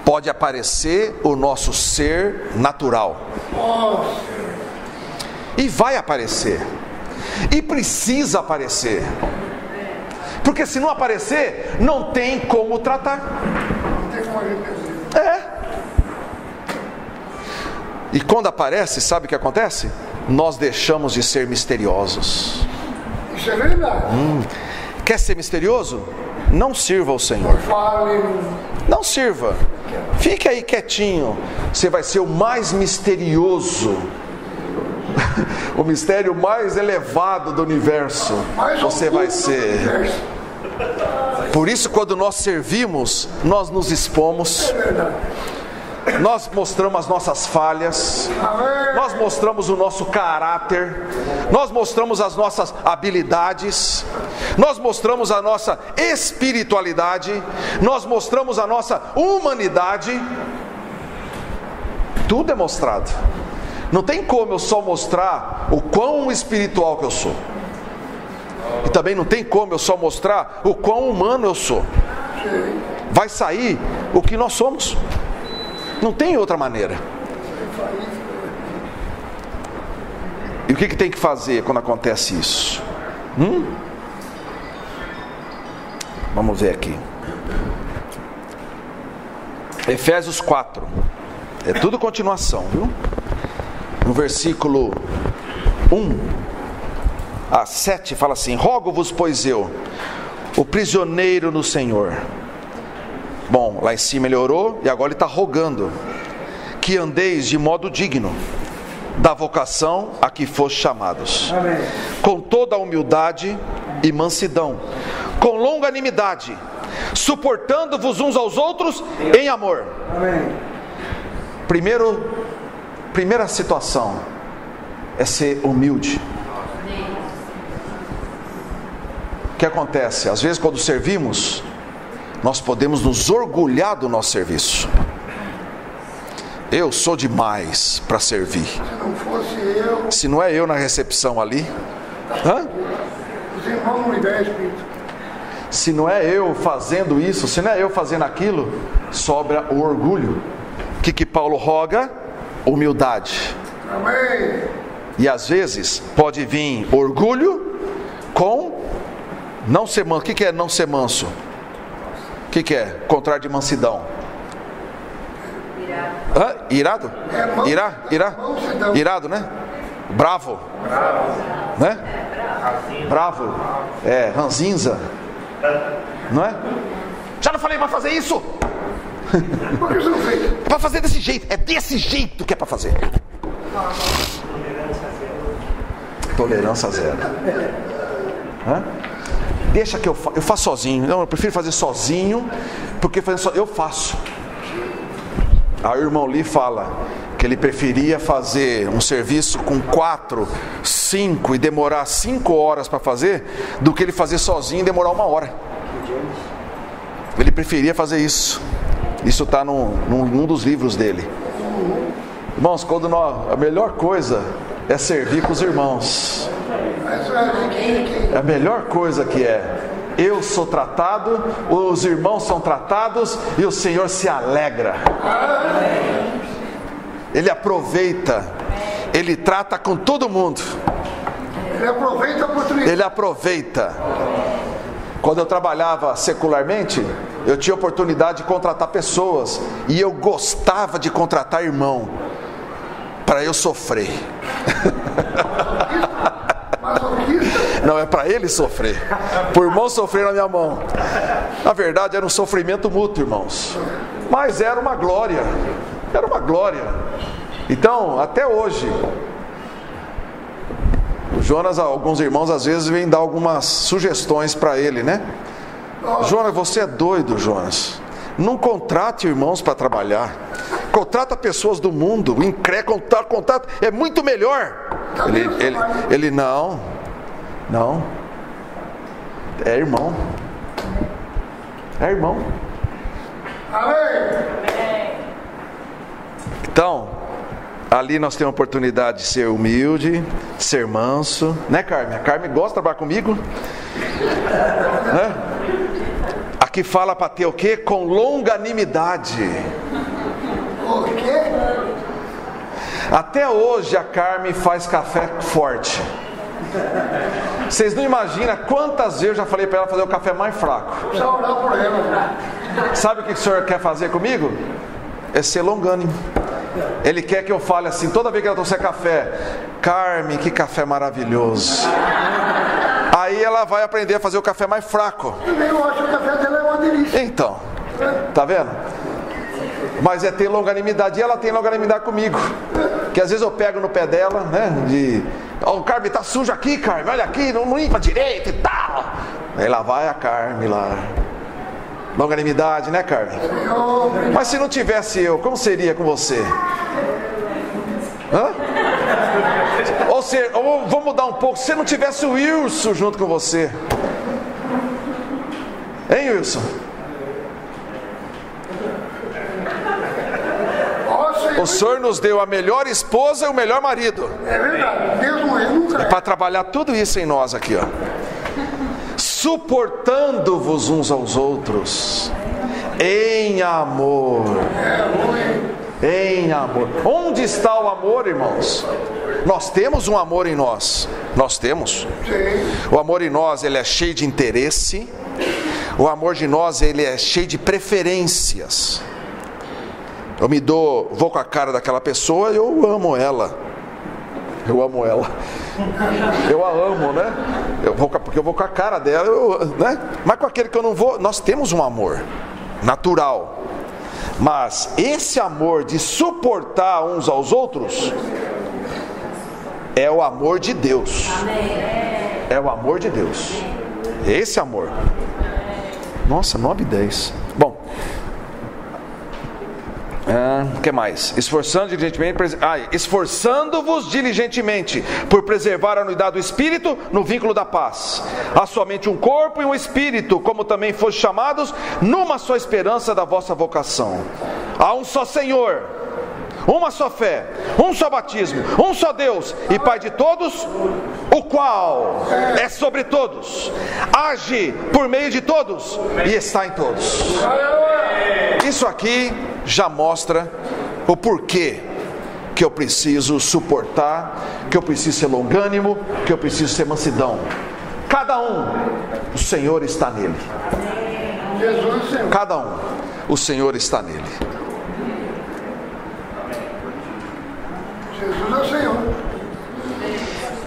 Pode aparecer o nosso ser natural. E vai aparecer. E precisa aparecer. Porque se não aparecer, não tem como tratar. Não tem como a gente dizer. É. E quando aparece, sabe o que acontece? Nós deixamos de ser misteriosos. Isso é verdade. Quer ser misterioso? Não sirva ao Senhor. Fale. Não sirva. Fique aí quietinho. Você vai ser o mais misterioso. O mistério mais elevado do universo. Você vai ser. Por isso, quando nós servimos, nós nos expomos. É verdade. Nós mostramos as nossas falhas. Nós mostramos o nosso caráter. Nós mostramos as nossas habilidades. Nós mostramos a nossa espiritualidade. Nós mostramos a nossa humanidade. Tudo é mostrado. Não tem como eu só mostrar o quão espiritual que eu sou. E também não tem como eu só mostrar o quão humano eu sou. Vai sair o que nós somos. Não tem outra maneira. E o que tem que fazer quando acontece isso? Vamos ver aqui. Efésios 4. É tudo continuação, viu? No versículo 1 a 7 fala assim: rogo-vos, pois eu, o prisioneiro no Senhor. Bom, lá em cima ele orou e agora ele está rogando que andeis de modo digno da vocação a que foste chamados. Amém. Com toda a humildade e mansidão, com longanimidade, suportando-vos uns aos outros em amor. Amém. Primeira situação é ser humilde. O que acontece? Às vezes quando servimos, nós podemos nos orgulhar do nosso serviço. Eu sou demais para servir. Se não fosse eu. Se não é eu na recepção ali. Os irmãos não liberam espírito. Se não é eu fazendo isso, se não é eu fazendo aquilo, sobra o orgulho. O que Paulo roga? Humildade. Amém. E às vezes pode vir orgulho com não ser manso. O que é não ser manso? O que é? Contrário de mansidão. Irado? Irado, né? Bravo. Né? Bravo. Ranzinza. Não é? Já não falei para fazer isso? Por que você não fez? É para fazer desse jeito. É desse jeito que é para fazer. Tolerância zero. Deixa que eu faço sozinho. Não, eu prefiro fazer sozinho, porque eu faço. Aí o irmão Lee fala que ele preferia fazer um serviço com 4, 5 e demorar 5 horas para fazer, do que ele fazer sozinho e demorar 1 hora. Ele preferia fazer isso. Isso está num dos livros dele. Irmãos, a melhor coisa é servir com os irmãos. É a melhor coisa que é. Eu sou tratado, os irmãos são tratados e o Senhor se alegra. Ele aproveita, ele trata com todo mundo. Ele aproveita a oportunidade. Ele aproveita. Quando eu trabalhava secularmente, eu tinha oportunidade de contratar pessoas e eu gostava de contratar irmão para eu sofrer. Não, é para ele sofrer. Por irmão sofrer na minha mão. Na verdade era um sofrimento mútuo, irmãos. Mas era uma glória. Era uma glória. Então, até hoje, Jonas, alguns irmãos às vezes vêm dar algumas sugestões para ele, né? Jonas, você é doido, Jonas. Não contrate irmãos para trabalhar. Contrata pessoas do mundo. Contrata, é muito melhor. Ele não. É irmão. É irmão. Então, ali nós temos a oportunidade de ser humilde, ser manso, né, Carmen? A Carmen gosta de trabalhar comigo, né? Aqui fala para ter o quê? Com longanimidade. O quê? Até hoje a Carmen faz café forte. Vocês não imaginam quantas vezes eu já falei para ela fazer o café mais fraco. Precisa orar por ela. Sabe o que o senhor quer fazer comigo? É ser longânimo. Ele quer que eu fale assim, toda vez que ela trouxer café: Carmen, que café maravilhoso. Aí ela vai aprender a fazer o café mais fraco. Eu acho que o café dela é uma delícia. Então, tá vendo? Mas é ter longanimidade. E ela tem longanimidade comigo. Que às vezes eu pego no pé dela, né? O Carmen tá sujo aqui, Carmen, olha aqui, não limpa direito e tal. Aí lá vai a Carmen lá. Longanimidade, né, Carmen? Mas se não tivesse eu, como seria com você? Hã? Ou vamos mudar um pouco, se não tivesse o Wilson junto com você. Hein, Wilson? O Senhor nos deu a melhor esposa e o melhor marido. É verdade, Deus não é nunca. É para trabalhar tudo isso em nós aqui, ó. Suportando-vos uns aos outros em amor. Em amor. Onde está o amor, irmãos? Nós temos um amor em nós. Nós temos. O amor em nós, ele é cheio de interesse. O amor de nós, ele é cheio de preferências. Vou com a cara daquela pessoa e eu amo ela. Eu amo ela. Eu a amo, né? Porque eu vou com a cara dela, né? Mas com aquele que eu não vou, nós temos um amor natural. Mas esse amor de suportar uns aos outros é o amor de Deus. É o amor de Deus. Esse amor. Nossa, 9:10. Bom. O que mais? Esforçando-vos diligentemente por preservar a unidade do Espírito no vínculo da paz. Há somente um corpo e um Espírito, como também foste chamados, numa só esperança da vossa vocação. Há um só Senhor, uma só fé, um só batismo, um só Deus e Pai de todos, o qual é sobre todos, age por meio de todos e está em todos. Isso aqui já mostra o porquê que eu preciso suportar, que eu preciso ser longânimo, que eu preciso ser mansidão. Cada um, o Senhor está nele. Cada um, o Senhor está nele. Jesus é o Senhor.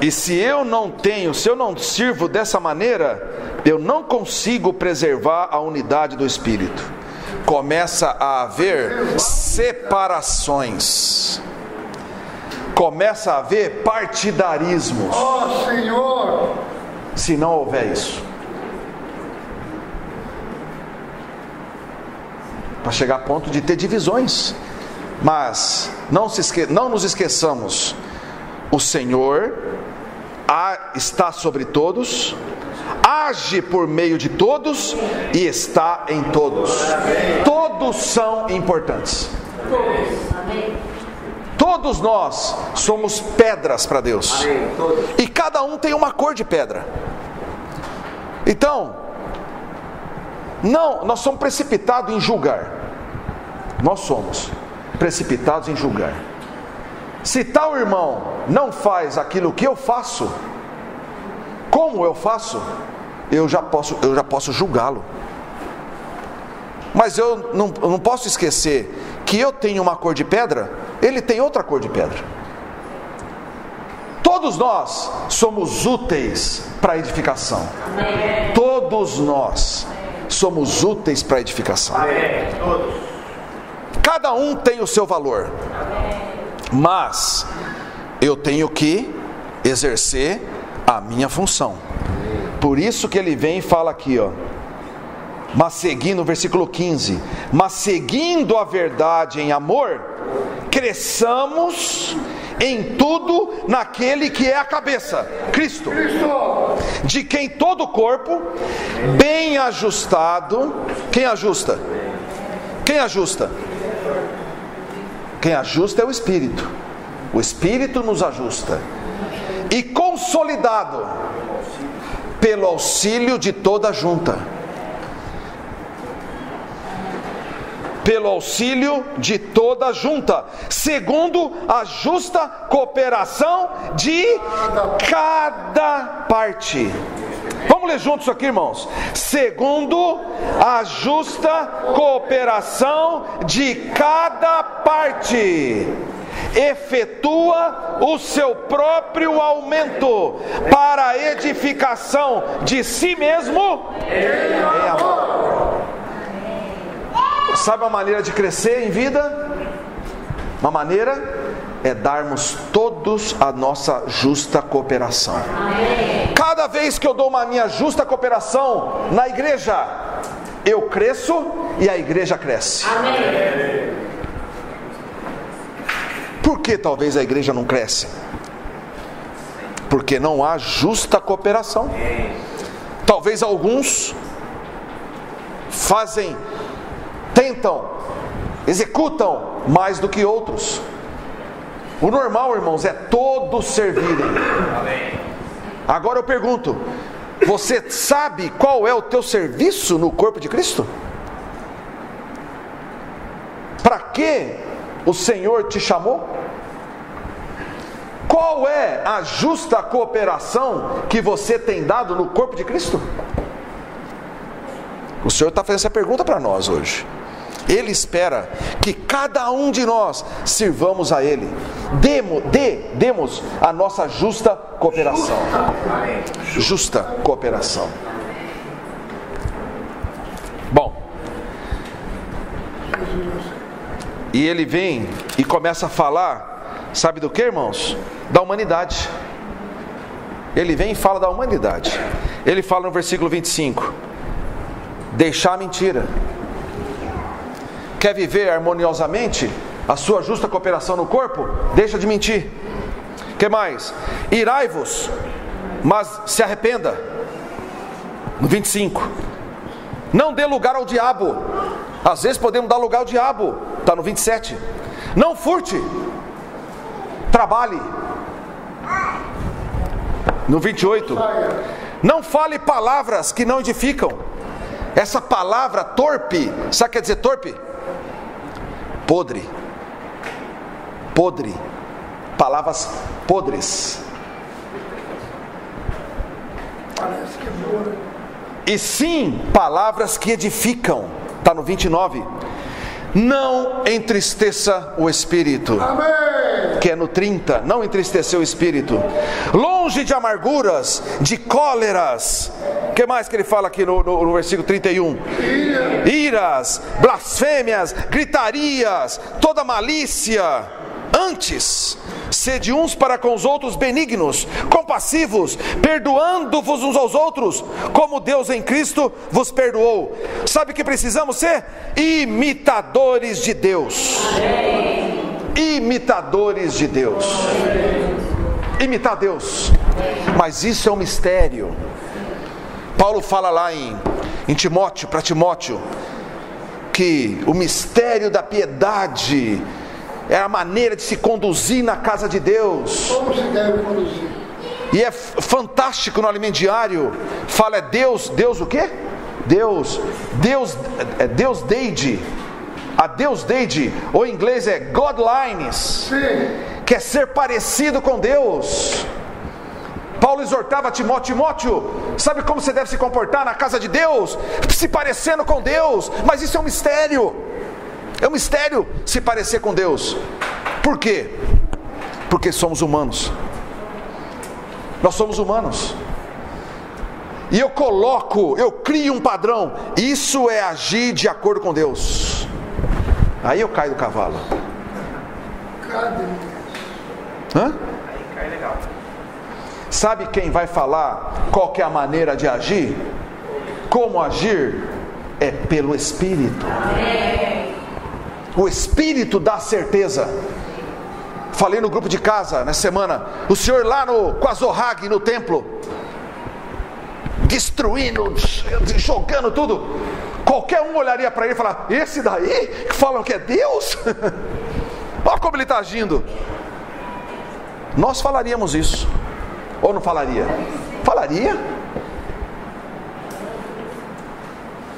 E se eu não sirvo dessa maneira, eu não consigo preservar a unidade do Espírito. Começa a haver separações. Começa a haver partidarismos. Ó Senhor! Se não houver isso. Para chegar a ponto de ter divisões. Mas não nos esqueçamos, o Senhor está sobre todos, age por meio de todos e está em todos. Todos são importantes. Todos nós somos pedras para Deus. E cada um tem uma cor de pedra. Então, nós somos precipitados em julgar. Nós somos precipitados em julgar. Se tal irmão não faz aquilo que eu faço, como eu faço, eu já posso julgá-lo. Mas eu não posso esquecer que eu tenho uma cor de pedra, ele tem outra cor de pedra. Todos nós somos úteis para a edificação. Todos nós somos úteis para a edificação. Cada um tem o seu valor. Mas eu tenho que exercer a minha função. Por isso que ele vem e fala aqui, ó, mas seguindo, versículo 15, mas seguindo a verdade em amor, cresçamos em tudo naquele que é a cabeça, Cristo, de quem todo o corpo, bem ajustado, quem ajusta? Quem ajusta? Quem ajusta é o Espírito. O Espírito nos ajusta. E consolidado pelo auxílio de toda a junta. Pelo auxílio de toda a junta, segundo a justa cooperação de cada parte. Vamos ler juntos isso aqui, irmãos. Segundo a justa cooperação de cada parte, efetua o seu próprio aumento para a edificação de si mesmo em amor. Sabe uma maneira de crescer em vida? Uma maneira é darmos todos a nossa justa cooperação. Cada vez que eu dou uma minha justa cooperação na igreja, eu cresço e a igreja cresce. Por que talvez a igreja não cresce? Porque não há justa cooperação. Talvez alguns tentam, executam mais do que outros. O normal, irmãos, é todos servirem. Agora eu pergunto, você sabe qual é o teu serviço no corpo de Cristo? Para que o Senhor te chamou? Qual é a justa cooperação que você tem dado no corpo de Cristo? O Senhor está fazendo essa pergunta para nós hoje. Ele espera que cada um de nós sirvamos a Ele. Demos a nossa justa cooperação. Justa cooperação. Bom, e ele vem e começa a falar, sabe do que, irmãos? Da humanidade. Ele vem e fala da humanidade. Ele fala no versículo 25: deixar a mentira. Quer viver harmoniosamente a sua justa cooperação no corpo? Deixa de mentir. Que mais? Irai-vos, mas se arrependa. No 25. Não dê lugar ao diabo. Às vezes podemos dar lugar ao diabo. Está no 27. Não furte. Trabalhe. No 28. Não fale palavras que não edificam. Essa palavra torpe, sabe o que quer dizer torpe? Podre. Podre. Palavras podres. Parece que é boa, né? E sim, palavras que edificam. Está no 29. Não entristeça o espírito. Amém. Que é no 30. Não entristecer o espírito. Longe de amarguras, de cóleras. O que mais que ele fala aqui no versículo 31? Iras, blasfêmias, gritarias, toda malícia. Antes, sede uns para com os outros benignos, compassivos, perdoando-vos uns aos outros, como Deus em Cristo vos perdoou. Sabe o que precisamos ser? Imitadores de Deus. Imitadores de Deus. Imitar Deus. Mas isso é um mistério. Paulo fala lá em Timóteo, para Timóteo, que o mistério da piedade é a maneira de se conduzir na casa de Deus. Como se deve conduzir? E é fantástico no alimento diário. Fala Deus o quê? Deus deide. A Deus deide, ou em inglês é Godlines. Sim. Quer ser parecido com Deus. Paulo exortava Timóteo, sabe como você deve se comportar na casa de Deus? Se parecendo com Deus. Mas isso é um mistério. É um mistério se parecer com Deus. Por quê? Porque somos humanos. Nós somos humanos. E eu crio um padrão. Isso é agir de acordo com Deus. Aí eu caio do cavalo. Cadê? Hã? Aí cai legal. sabe quem vai falar qual que é a maneira de agir? Como agir? É pelo Espírito. O Espírito dá certeza. Falei no grupo de casa nessa semana, o senhor lá com a Zohag no templo, destruindo, jogando tudo. Qualquer um olharia para ele e falar: esse daí que falam que é Deus? Olha como ele está agindo. Nós falaríamos isso, ou não falaria? Falaria.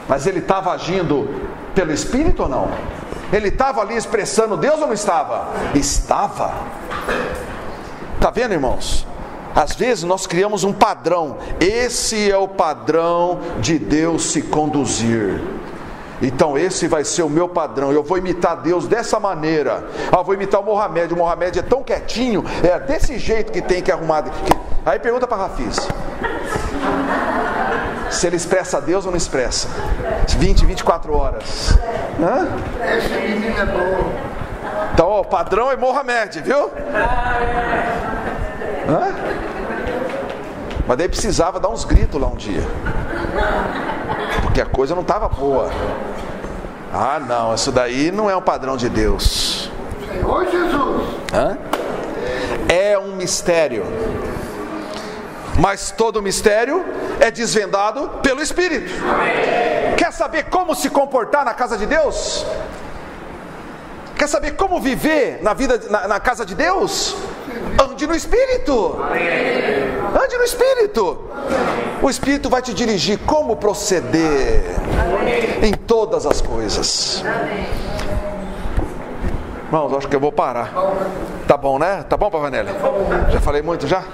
Mas ele estava agindo pelo Espírito ou não? Ele estava ali expressando Deus ou não estava? Estava. Está vendo, irmãos? Às vezes nós criamos um padrão. Esse é o padrão de Deus se conduzir. Então esse vai ser o meu padrão. Eu vou imitar Deus dessa maneira. Eu vou imitar o Mohamed. O Mohamed é tão quietinho. É desse jeito que tem que arrumar. Aí pergunta para Rafiz se ele expressa Deus ou não expressa. 24 horas. Hã? Esse menino é bom. Então ó, o padrão é Mohamed, viu? Hã? Mas daí precisava dar uns gritos lá um dia, porque a coisa não estava boa. Ah não, isso daí não é um padrão de Deus. Senhor Jesus. Hã? É um mistério, mas todo mistério é desvendado pelo Espírito. Amém. Quer saber como se comportar na casa de Deus? Quer saber como viver na vida, na casa de Deus? Ande no Espírito. Amém. Ande no Espírito. O Espírito vai te dirigir como proceder. Amém. Em todas as coisas. Amém. Irmãos, acho que eu vou parar. Tá bom, né? Tá bom, Pavanelli? Já falei muito já?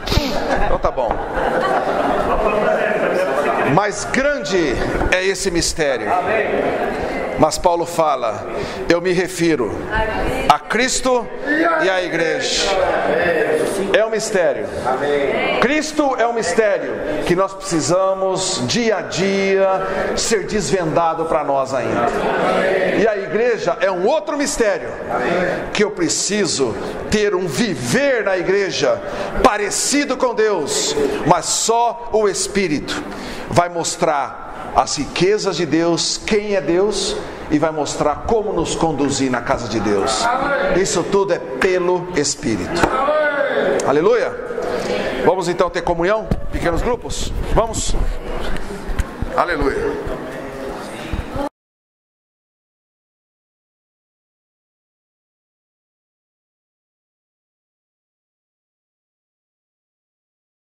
Então tá bom. Mas grande é esse mistério. Mas Paulo fala: eu me refiro a Cristo e à igreja. É um mistério. Cristo é um mistério que nós precisamos dia a dia ser desvendado para nós ainda. E a igreja é um outro mistério que eu preciso ter um viver na igreja parecido com Deus, mas só o Espírito vai mostrar as riquezas de Deus, quem é Deus, e vai mostrar como nos conduzir na casa de Deus. Isso tudo é pelo Espírito. Aleluia. Vamos então ter comunhão, pequenos grupos? Vamos? Aleluia.